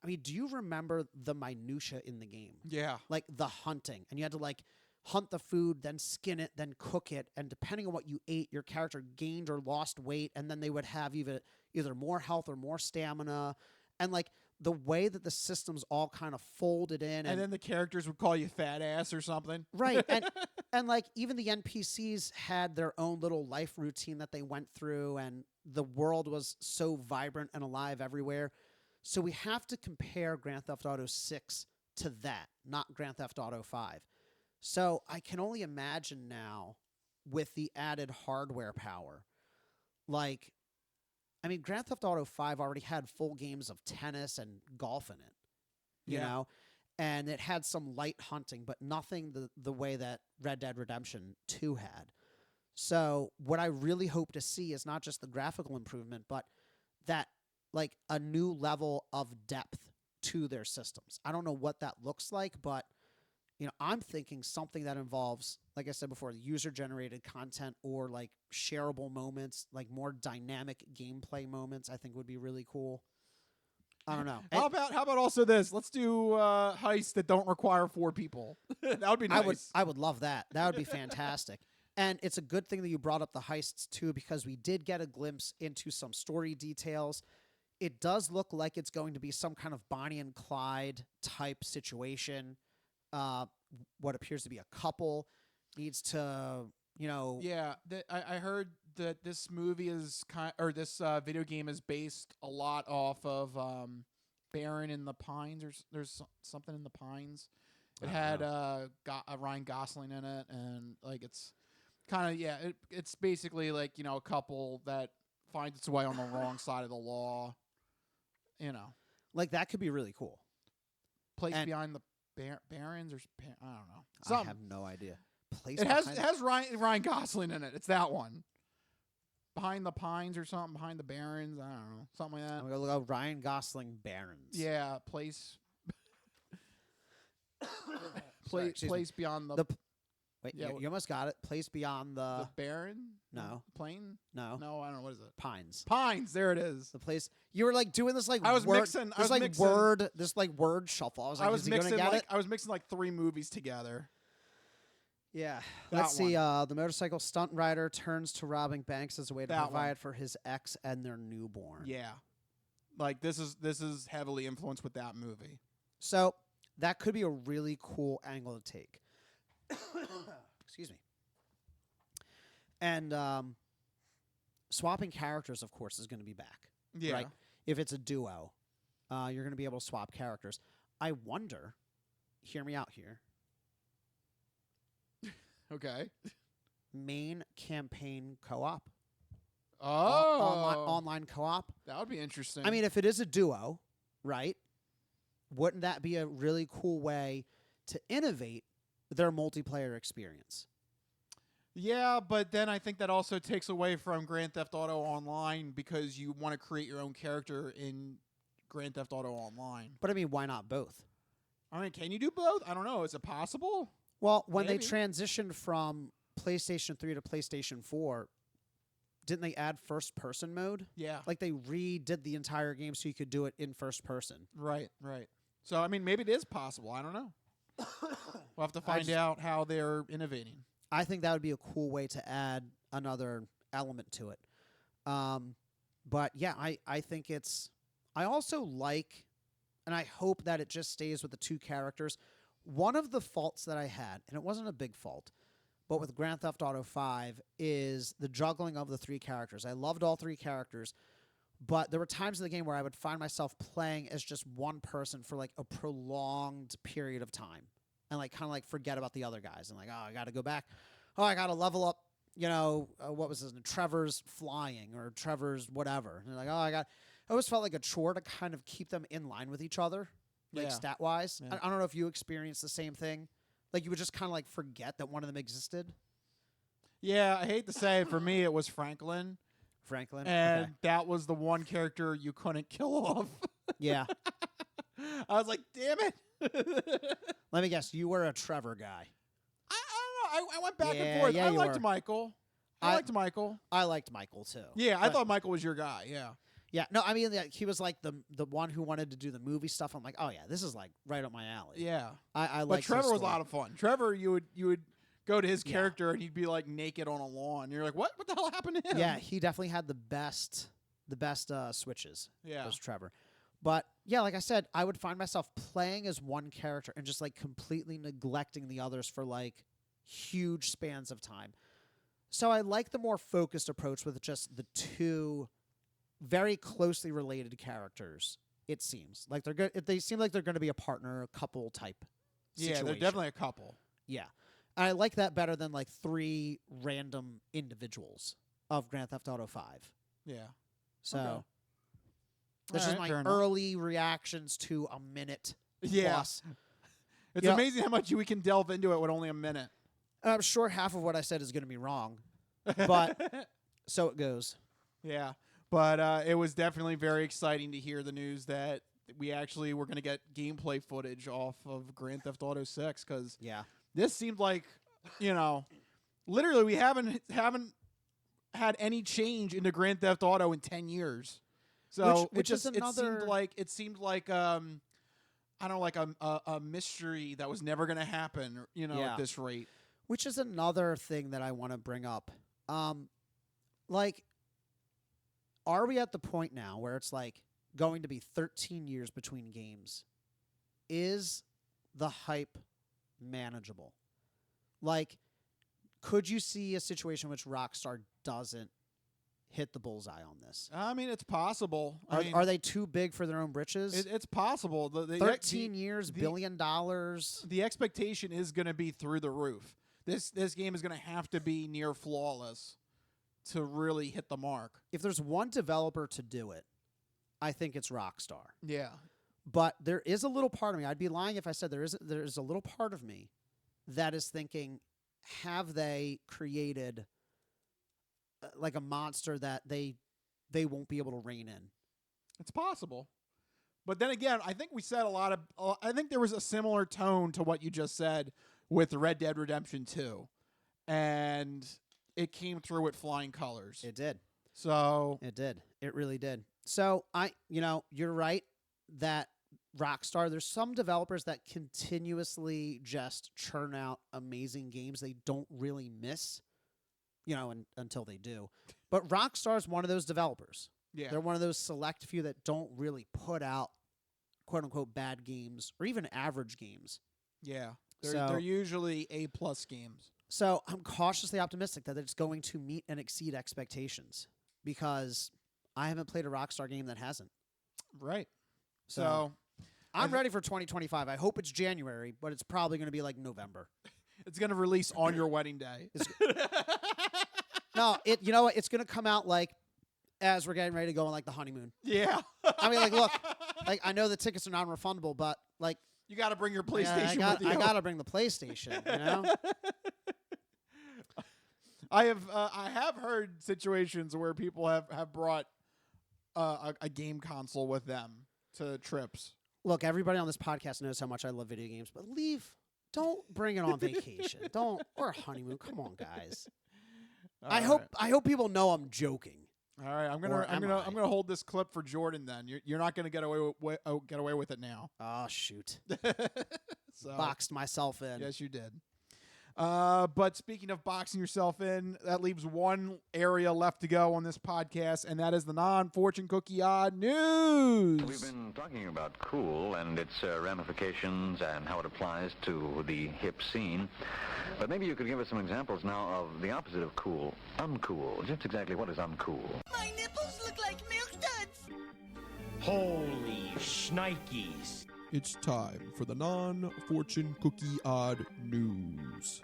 I mean, do you remember the minutia in the game? Yeah. Like the hunting. And you had to like hunt the food, then skin it, then cook it. And depending on what you ate, your character gained or lost weight. And then they would have either more health or more stamina. And like the way that the systems all kind of folded in. And then the characters would call you fat ass or something. Right. And like even the NPCs had their own little life routine that they went through. And the world was so vibrant and alive everywhere. So we have to compare Grand Theft Auto 6 to that, not Grand Theft Auto 5. So I can only imagine now with the added hardware power, like, I mean, Grand Theft Auto 5 already had full games of tennis and golf in it, you know? And it had some light hunting, but nothing the way that Red Dead Redemption 2 had. So what I really hope to see is not just the graphical improvement, but that, like, a new level of depth to their systems. I don't know what that looks like, but, you know, I'm thinking something that involves, like I said before, user-generated content or, like, shareable moments, like more dynamic gameplay moments, I think would be really cool. I don't know. How about also this? Let's do heists that don't require 4 people. That would be nice. I would love that. That would be fantastic. And it's a good thing that you brought up the heists too, because we did get a glimpse into some story details. It does look like it's going to be some kind of Bonnie and Clyde type situation. What appears to be a couple needs to, you know. Yeah, I heard that this movie is this video game is based a lot off of Baron in the Pines, or there's something in the Pines. It had Ryan Gosling in it, and like it's kind of it's basically like, you know, a couple that finds its way on the wrong side of the law. You know, like that could be really cool. Place behind the Barons or I don't know. I have no idea. It has Ryan Gosling in it. It's that one. Behind the Pines or something. Behind the Barons. I don't know. Something like that. I'm gonna look up Ryan Gosling Barons. Yeah, place beyond the. Wait, you almost got it. Place beyond the Baron. No. Plane. No. No, I don't know. What is it? Pines. Pines. There it is. The place you were like doing this like I was word, mixing. This like word shuffle. I was like, is he gonna get it? I was mixing like 3 movies together. Yeah. Let's see. The motorcycle stunt rider turns to robbing banks as a way to provide for his ex and their newborn. Yeah. Like this is heavily influenced with that movie. So that could be a really cool angle to take. Excuse me. And swapping characters, of course, is going to be back. Yeah. Right? If it's a duo, you're going to be able to swap characters. I wonder, hear me out here. Okay. Main campaign co-op. Oh. Online co-op. That would be interesting. I mean, if it is a duo, right? Wouldn't that be a really cool way to innovate their multiplayer experience? Yeah, but then I think that also takes away from Grand Theft Auto Online because you want to create your own character in Grand Theft Auto Online. But I mean, why not both? I mean, can you do both? I don't know. Is it possible? Well, when they transitioned from PlayStation 3 to PlayStation 4, didn't they add first-person mode? Yeah. Like they redid the entire game so you could do it in first person. Right. So, I mean, maybe it is possible. I don't know. We'll have to find out how they're innovating. I think that would be a cool way to add another element to it. But, yeah, I think it's... I also like, and I hope that it just stays with the 2 characters. One of the faults that I had, and it wasn't a big fault, but with Grand Theft Auto 5 is the juggling of the 3 characters. I loved all 3 characters, but there were times in the game where I would find myself playing as just one person for like a prolonged period of time and like kind of like forget about the other guys and like, oh, I got to go back. Oh, I got to level up, you know, what was his name? Trevor's flying or Trevor's whatever. And like, oh, I always felt like a chore to kind of keep them in line with each other, like stat-wise. Yeah. I don't know if you experienced the same thing. Like you would just kind of like forget that one of them existed. Yeah, I hate to say it. For me, it was Franklin. And that was the one character you couldn't kill off. Yeah. I was like, damn it. Let me guess. You were a Trevor guy. I don't know. I went back and forth. I liked Michael. I liked Michael. I liked Michael, too. Yeah, I thought Michael was your guy. Yeah. Yeah. No, I mean, he was like the one who wanted to do the movie stuff. I'm like, oh, yeah, this is like right up my alley. Yeah. I like. But Trevor was a lot of fun. Trevor, you would go to his character and he'd be like naked on a lawn. You're like, what the hell happened to him? Yeah, he definitely had the best switches. Yeah. Was Trevor. But yeah, like I said, I would find myself playing as one character and just like completely neglecting the others for like huge spans of time. So I like the more focused approach with just the 2 very closely related characters. It seems like they're good. They seem like they're going to be a partner, a couple type. Situation. Yeah, they're definitely a couple. Yeah, and I like that better than like 3 random individuals of Grand Theft Auto 5. Yeah. So Okay. this All is right, my fair enough. early reactions to a minute Yeah. plus. It's Yeah. amazing how much we can delve into it with only a minute. And I'm sure half of what I said is going to be wrong, but so it goes. Yeah. But it was definitely very exciting to hear the news that we actually were going to get gameplay footage off of Grand Theft Auto 6 because Yeah. this seemed like, literally we haven't had any change into Grand Theft Auto in 10 years. So Which is another- it seemed like I don't know, like a mystery that was never going to happen, Yeah. at this rate. Which is another thing that I want to bring up. Are we at the point now where it's like going to be 13 years between games? Is the hype manageable? Like, could you see a situation in which Rockstar doesn't hit the bullseye on this? I mean, it's possible. Are they too big for their own britches? It's possible. 13 years, $1 billion. The expectation is going to be through the roof. This game is going to have to be near flawless to really hit the mark. If there's one developer to do it, I think it's Rockstar. Yeah. But there is a little part of me, I'd be lying if I said there is a little part of me that is thinking, have they created like a monster that they won't be able to rein in? It's possible. But then again, I think we said I think there was a similar tone to what you just said with Red Dead Redemption 2. And it came through with flying colors. It did. So It did. It really did. So you're right that Rockstar, there's some developers that continuously just churn out amazing games they don't really miss, until they do. But Rockstar is one of those developers. yeah. They're one of those select few that don't really put out quote unquote bad games or even average games. Yeah. So- They're usually A+ games. So I'm cautiously optimistic that it's going to meet and exceed expectations because I haven't played a Rockstar game that hasn't. Right. So So I'm ready for 2025. I hope it's January, but it's probably going to be like November. it's going to release on your wedding day. No, you know what? It's going to come out like as we're getting ready to go on like the honeymoon. Yeah. I mean, look, I know the tickets are non-refundable, but You got to bring your PlayStation with you. I got to bring the PlayStation, I have heard situations where people have brought a game console with them to trips. Look, everybody on this podcast knows how much I love video games, but don't bring it on vacation. Or honeymoon. Come on, guys. I hope people know I'm joking. All right, I'm gonna hold this clip for Jordan. Then you're not gonna get away with it now. Oh shoot! So, Boxed myself in. Yes, you did. But speaking of boxing yourself in, that leaves one area left to go on this podcast, and that is the non-fortune cookie odd news. We've been talking about cool and its ramifications and how it applies to the hip scene. But maybe you could give us some examples now of the opposite of cool, uncool. Just exactly what is uncool? My nipples look like milk duds. Holy shnikes. It's time for the non-fortune cookie odd news.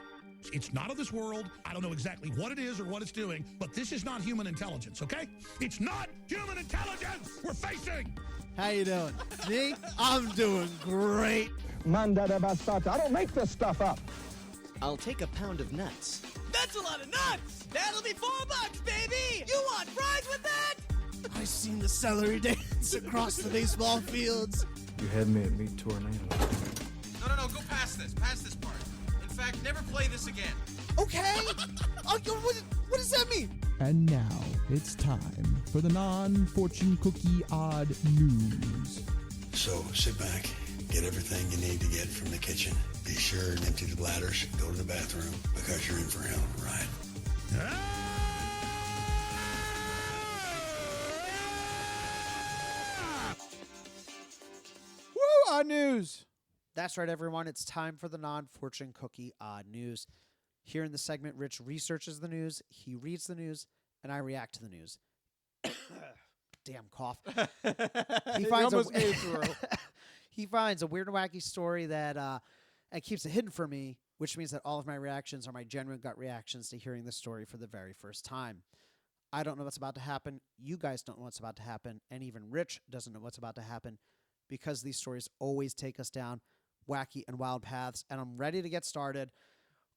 It's not of this world. I don't know exactly what it is or what it's doing, but this is not human intelligence, okay? It's not human intelligence we're facing. How you doing? Me? I'm doing great. Manda bastata. I don't make this stuff up. I'll take a pound of nuts. That's a lot of nuts. That'll be $4, baby. You want fries with that? I seen the celery dance across the baseball fields. You had me at Meat Tornado. No, go past this. Past this part. In fact, never play this again. Okay. What does that mean? And now it's time for the non-fortune cookie odd news. So sit back, get everything you need to get from the kitchen. Be sure and empty the bladders. Go to the bathroom because you're in for a hell of a ride. Woo! Odd news. That's right, everyone. It's time for the non-fortune cookie odd news. Here in the segment, Rich researches the news, he reads the news, and I react to the news. Damn cough. He finds he finds a weird and wacky story that and keeps it hidden from me, which means that all of my reactions are my genuine gut reactions to hearing the story for the very first time. I don't know what's about to happen. You guys don't know what's about to happen. And even Rich doesn't know what's about to happen because these stories always take us down wacky and wild paths. And I'm ready to get started.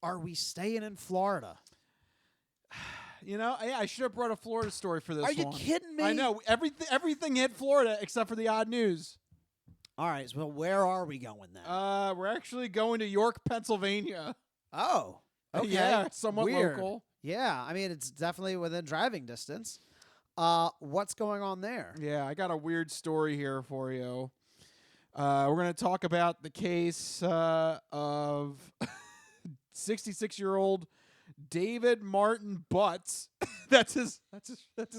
Are we staying in Florida? You know, yeah, I should have brought a Florida story for this one. Are you kidding me? I know. Everything hit Florida except for the odd news. All right. So where are we going then? We're actually going to York, Pennsylvania. Oh, okay. Yeah, somewhat Weird. local. Yeah, I mean, it's definitely within driving distance. What's going on there? Yeah, I got a weird story here for you. We're going to talk about the case of 66-year-old David Martin Butts. That's his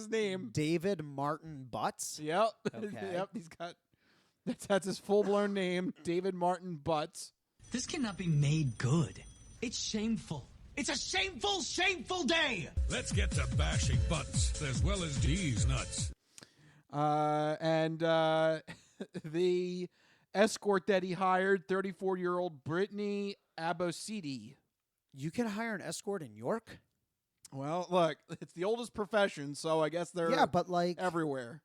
name. David Martin Butts? Yep. Okay. Yep, that's his full-blown name, David Martin Butts. This cannot be made good. It's shameful. It's a shameful, shameful day. Let's get to bashing butts as well as these nuts. And the escort that he hired, 34-year-old Brittany Abosidi. You can hire an escort in York? Well, look, it's the oldest profession, so I guess they're but like everywhere.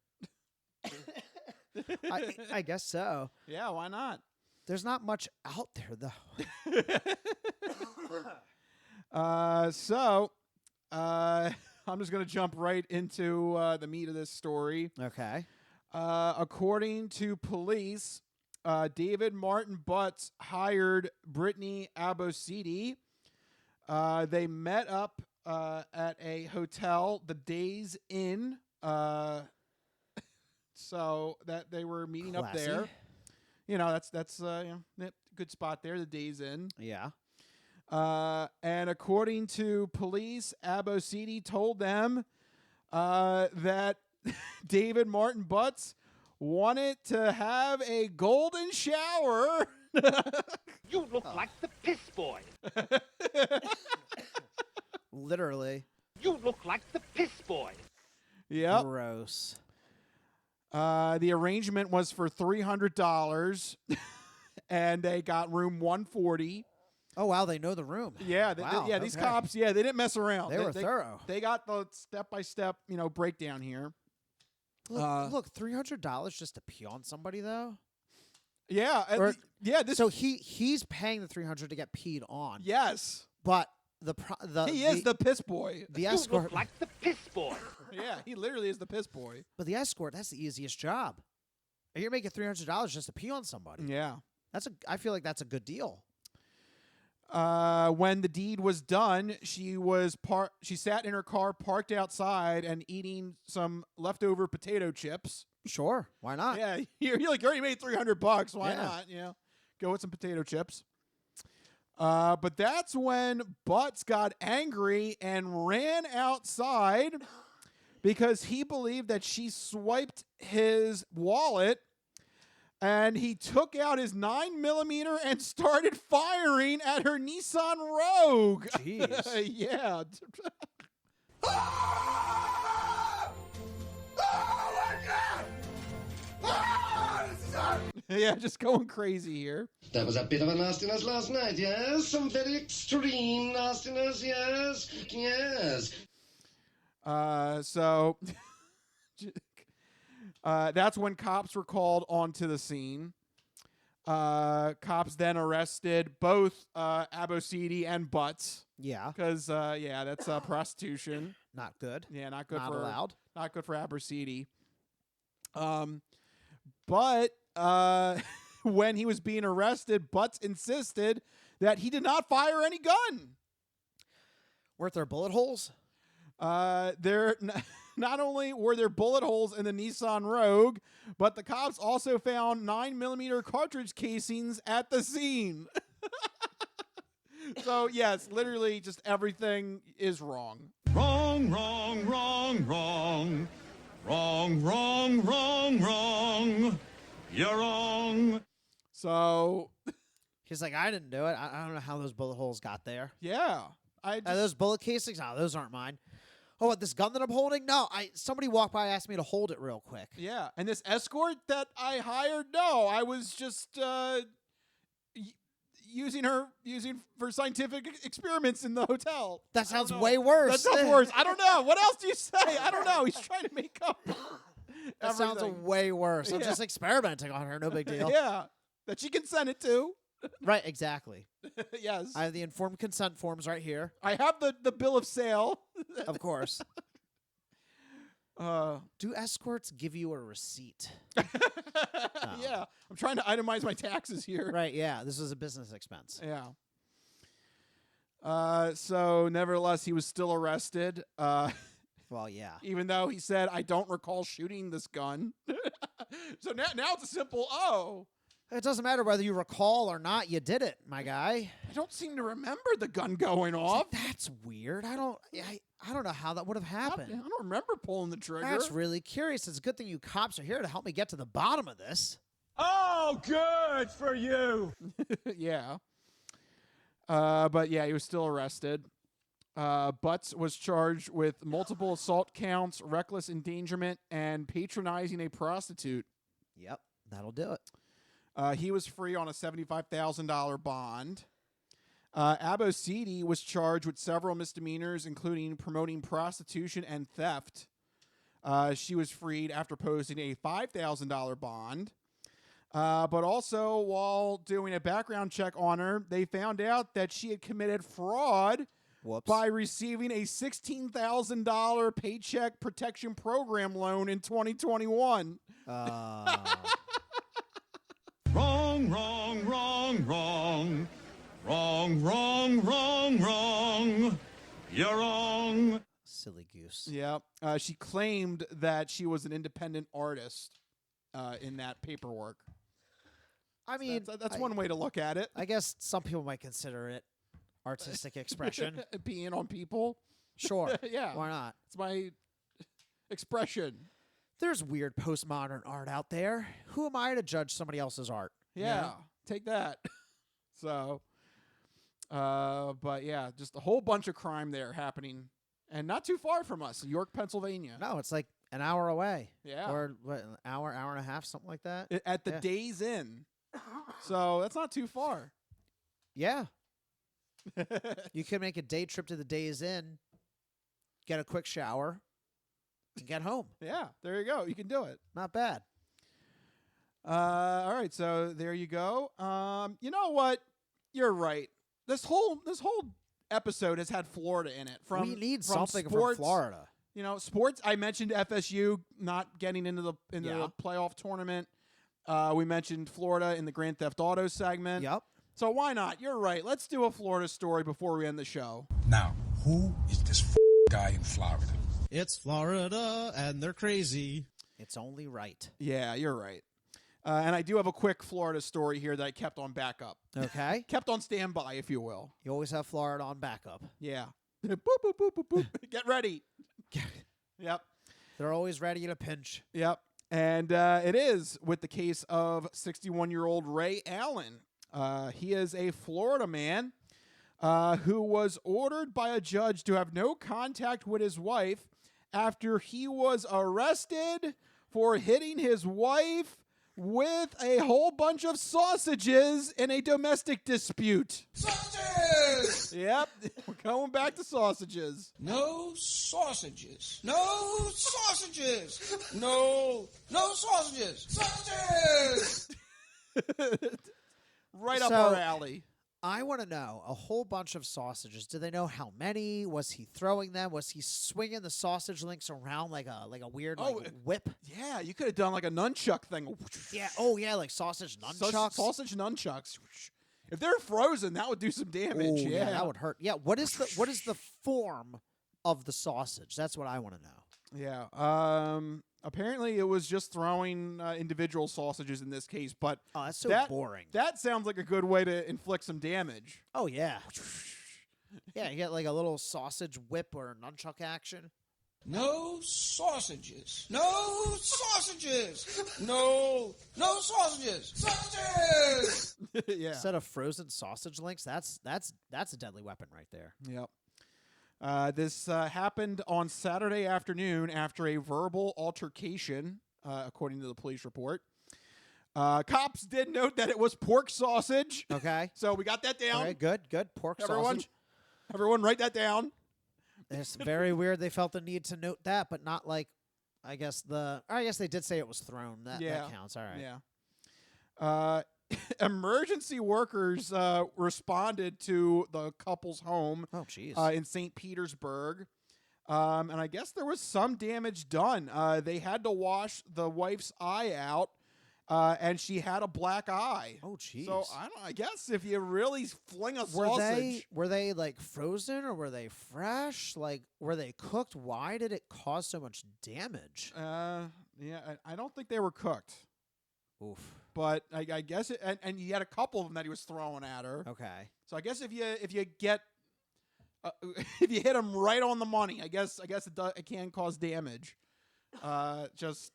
I guess so. Yeah, why not? There's not much out there, though. I'm just going to jump right into the meat of this story. Okay. According to police, David Martin Butts hired Brittany Abosidi. They met up at a hotel, the Days Inn, so that they were meeting up Classy. there. You know, that's good spot there, the Days Inn. Yeah. And according to police, Abosidi told them that David Martin Butts wanted to have a golden shower. You look like the piss boy. Literally. You look like the piss boy. Yep. Gross. The arrangement was for $300, and they got room 140. Oh, wow, they know the room. Yeah, Wow, these okay. cops, they didn't mess around. They were thorough. They got the step-by-step, breakdown here. Look, $300 just to pee on somebody, though? Yeah, So he's paying the $300 to get peed on. Yes. But he is the piss boy. The escort. You look like the piss boy. Yeah, he literally is the piss boy. But the escort, that's the easiest job. And you're making $300 just to pee on somebody. Yeah. I feel like that's a good deal. When the deed was done, she sat in her car, parked outside, and eating some leftover potato chips. Sure, why not? Yeah, you're like, you already made $300. Why Yeah. not? Go with some potato chips. But that's when Butts got angry and ran outside because he believed that she swiped his wallet. And he took out his 9mm and started firing at her Nissan Rogue. Jeez. Yeah. Oh my God! This is hard. Yeah, just going crazy here. That was a bit of a nastiness last night, yes? Some very extreme nastiness, yes? Yes. So that's when cops were called onto the scene. Cops then arrested both Abosidi and Butts. Yeah. Because, that's prostitution. Not good. Yeah, not good Not for allowed. Not good for Abosidi. But when he was being arrested, Butts insisted that he did not fire any gun. Weren't there bullet holes? Not only were there bullet holes in the Nissan Rogue, but the cops also found 9mm cartridge casings at the scene. So, yes, literally just everything is wrong. Wrong, wrong, wrong, wrong. Wrong, wrong, wrong, wrong. You're wrong. So he's like, I didn't do it. I don't know how those bullet holes got there. Yeah. Those bullet casings? No, those aren't mine. Oh, what, this gun that I'm holding? No, somebody walked by and asked me to hold it real quick. Yeah, and this escort that I hired, no, I was just, using for scientific experiments in the hotel. That sounds way worse. That sounds worse. I don't know. What else do you say? I don't know. He's trying to make up. That sounds way worse. I'm Yeah. just experimenting on her. No big deal. Yeah, that she consented to. Right, exactly. Yes. I have the informed consent forms right here. I have the bill of sale. Of course. Do escorts give you a receipt? Yeah, I'm trying to itemize my taxes here. Right, yeah. This is a business expense. Yeah. So nevertheless, he was still arrested. Well, yeah. Even though he said, I don't recall shooting this gun. So now it's a simple, It doesn't matter whether you recall or not. You did it, my guy. I don't seem to remember the gun going off. That's weird. I don't know how that would have happened. I don't remember pulling the trigger. That's really curious. It's a good thing you cops are here to help me get to the bottom of this. Oh, good for you. Yeah. But yeah, he was still arrested. Butts was charged with multiple assault counts, reckless endangerment, and patronizing a prostitute. Yep, that'll do it. He was free on a $75,000 bond. Abosidi was charged with several misdemeanors, including promoting prostitution and theft. She was freed after posting a $5,000 bond. But also, while doing a background check on her, they found out that she had committed fraud by receiving a $16,000 Paycheck Protection Program loan in 2021. Wrong, wrong, wrong, wrong. Wrong, wrong, wrong, wrong. You're wrong. Silly goose. Yeah. She claimed that she was an independent artist in that paperwork. I mean, that's one way to look at it. I guess some people might consider it artistic expression. Peeing on people. Sure. Yeah. Why not? It's my expression. There's weird postmodern art out there. Who am I to judge somebody else's art? Yeah. You know? Take that. So, but yeah, just a whole bunch of crime there happening. And not too far from us, York, Pennsylvania. No, it's like an hour away. Yeah. Or what, an hour and a half, something like that. At the Days Inn. So that's not too far. Yeah. You could make a day trip to the Days Inn, get a quick shower, and get home. Yeah, there you go. You can do it. Not bad. All right, so there you go. You know what? You're right. This whole episode has had Florida in it. We need from something sports, from Florida. You know, sports. I mentioned FSU not getting into the playoff tournament. We mentioned Florida in the Grand Theft Auto segment. Yep. So why not? You're right. Let's do a Florida story before we end the show. Now, who is this guy in Florida? It's Florida, and they're crazy. It's only right. Yeah, you're right. And I do have a quick Florida story here that I kept on backup. Okay. Kept on standby, if you will. You always have Florida on backup. Yeah. Boop, boop, boop, boop, boop. Get ready. Yep. They're always ready to pinch. Yep. And it is with the case of 61-year-old Ray Allen. He is a Florida man who was ordered by a judge to have no contact with his wife after he was arrested for hitting his wife with a whole bunch of sausages in a domestic dispute. Sausages! Yep, we're going back to sausages. No sausages. No sausages. No sausages. Sausages! Right up our alley. I want to know a whole bunch of sausages. Do they know how many? Was he throwing them? Was he swinging the sausage links around like a weird whip? Yeah, you could have done like a nunchuck thing. Yeah. Oh yeah, like sausage nunchucks. Sausage nunchucks. If they're frozen, that would do some damage. Ooh, yeah, that would hurt. Yeah. What is the form of the sausage? That's what I want to know. Yeah. Apparently, it was just throwing individual sausages in this case, but that's so boring. That sounds like a good way to inflict some damage. Oh yeah. Yeah, you get like a little sausage whip or nunchuck action. No sausages. No sausages. No sausages. Sausages! Yeah. Instead of frozen sausage links, that's a deadly weapon right there. Yep. This happened on Saturday afternoon after a verbal altercation, according to the police report. Cops did note that it was pork sausage. Okay. So we got that down. Okay, good. Pork Everyone, sausage. everyone write that down. It's very weird they felt the need to note that, but not like, I guess they did say it was thrown. That counts. All right. Yeah. Emergency workers responded to the couple's home in St. Petersburg. And I guess there was some damage done. They had to wash the wife's eye out, and she had a black eye. Oh, jeez. So I guess if you really fling a sausage, were they like frozen or were they fresh? Like, were they cooked? Why did it cause so much damage? Yeah, I don't think they were cooked. Oof. But I guess it, and you had a couple of them that he was throwing at her. Okay. So I guess if you get if you hit him right on the money, I guess it can cause damage. Just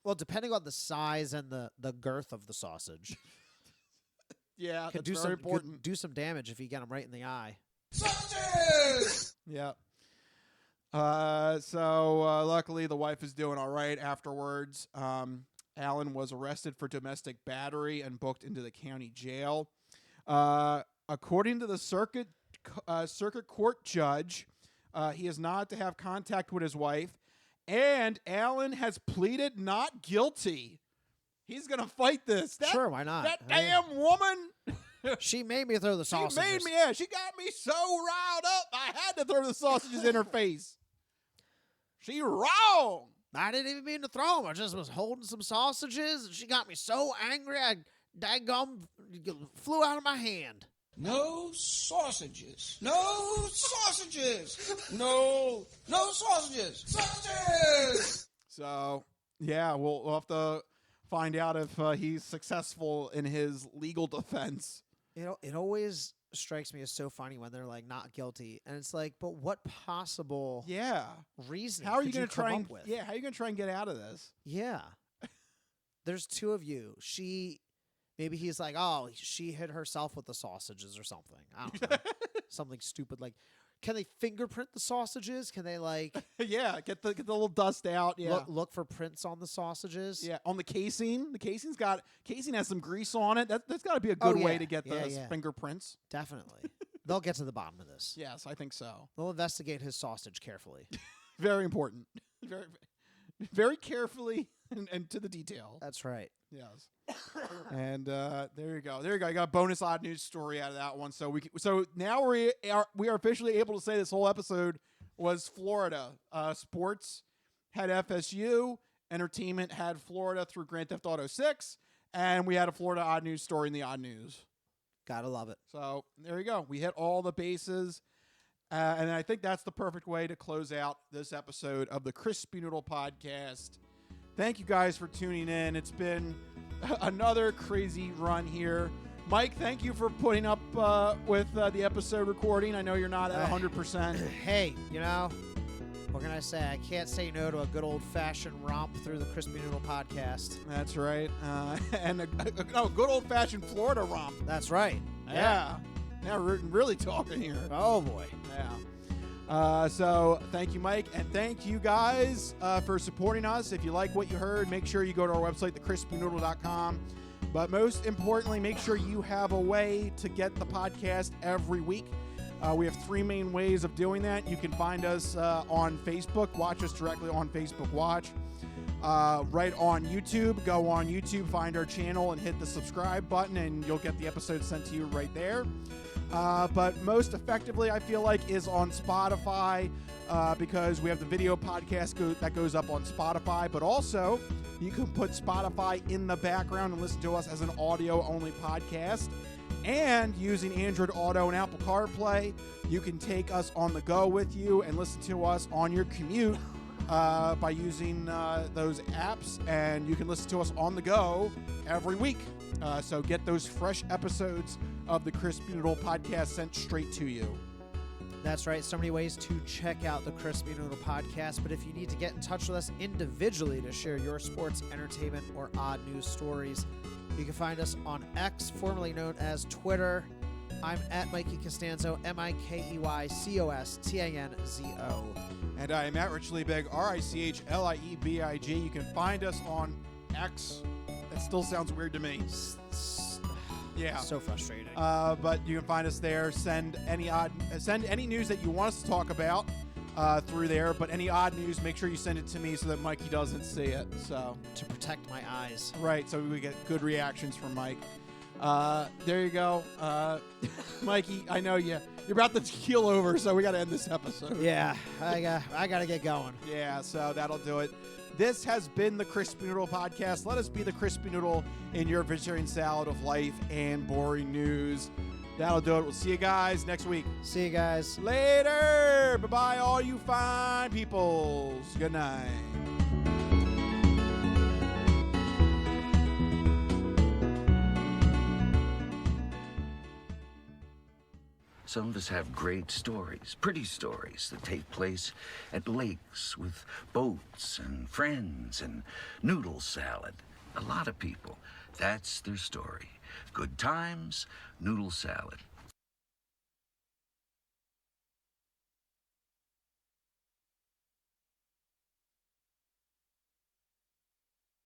well, depending on the size and the girth of the sausage. Yeah, could that's very important. Could do some damage if you get him right in the eye. Sausages! Yeah. So luckily the wife is doing all right afterwards. Alan was arrested for domestic battery and booked into the county jail. According to the circuit court judge, he is not to have contact with his wife, and Alan has pleaded not guilty. He's going to fight this. Sure, why not? That damn woman. She made me throw the sausages. She made me, yeah. She got me so riled up, I had to throw the sausages in her face. She wrong. I didn't even mean to throw them. I just was holding some sausages, and she got me so angry, I daggum flew out of my hand. No sausages. No sausages. No sausages. Sausages! So, yeah, we'll have to find out if he's successful in his legal defense. It always strikes me as so funny when they're like not guilty, and it's like, but what possible reason how are you going to try come and up with? Yeah, how are you going to try and get out of this? Yeah. There's two of you. Maybe he's like, oh, she hit herself with the sausages or something. I don't know. Something stupid like, can they fingerprint the sausages? Can they like yeah, get the little dust out, yeah. Look for prints on the sausages? Yeah, on the casing. The casing has some grease on it. That's got to be a good way to get those fingerprints. Definitely. They'll get to the bottom of this. Yes, I think so. They'll investigate his sausage carefully. Very important. Very, very carefully and to the detail. That's right. Yes. And there you go. There you go. I got a bonus odd news story out of that one. So now we are officially able to say this whole episode was Florida. Sports had FSU, entertainment had Florida through Grand Theft Auto 6, and we had a Florida odd news story in the odd news. Gotta love it. So there you go. We hit all the bases. And I think that's the perfect way to close out this episode of the Crispy Noodle Podcast. Thank you guys for tuning in. It's been another crazy run here. Mike, thank you for putting up with the episode recording. I know you're not at 100%. Hey, what can I say? I can't say no to a good old-fashioned romp through the Crispy Noodle Podcast. That's right. And a good old-fashioned Florida romp. That's right. Yeah. Now we're really talking here. Oh, boy. Yeah. So thank you, Mike, and thank you guys for supporting us. If you like what you heard, make sure you go to our website, thecrispynoodle.com. But most importantly, make sure you have a way to get the podcast every week. We have three main ways of doing that. You can find us on Facebook. Watch us directly on Facebook Watch. Right on YouTube. Go on YouTube, find our channel, and hit the subscribe button, and you'll get the episode sent to you right there. But most effectively, I feel like, is on Spotify because we have the video podcast that goes up on Spotify. But also, you can put Spotify in the background and listen to us as an audio-only podcast. And using Android Auto and Apple CarPlay, you can take us on the go with you and listen to us on your commute by using those apps. And you can listen to us on the go every week. So get those fresh episodes of the Crispy Noodle Podcast sent straight to you. That's right. So many ways to check out the Crispy Noodle Podcast. But if you need to get in touch with us individually to share your sports, entertainment, or odd news stories, you can find us on X, formerly known as Twitter. I'm at Mikey Costanzo, MikeyCostanzo. And I am at Rich Liebig, RichLiebig. You can find us on X, That still sounds weird to me. Yeah. So frustrating. But you can find us there. Send any news that you want us to talk about through there. But any odd news, make sure you send it to me so that Mikey doesn't see it. So to protect my eyes. Right. So we get good reactions from Mike. There you go. Mikey, I know you're about to keel over, so we got to end this episode. Yeah, I got to get going. Yeah, so that'll do it. This has been the Crispy Noodle Podcast. Let us be the Crispy Noodle in your vegetarian salad of life and boring news. That'll do it. We'll see you guys next week. See you guys. Later. Bye-bye, all you fine peoples. Good night. Some of us have great stories, pretty stories that take place at lakes with boats and friends and noodle salad. A lot of people, that's their story. Good times, noodle salad.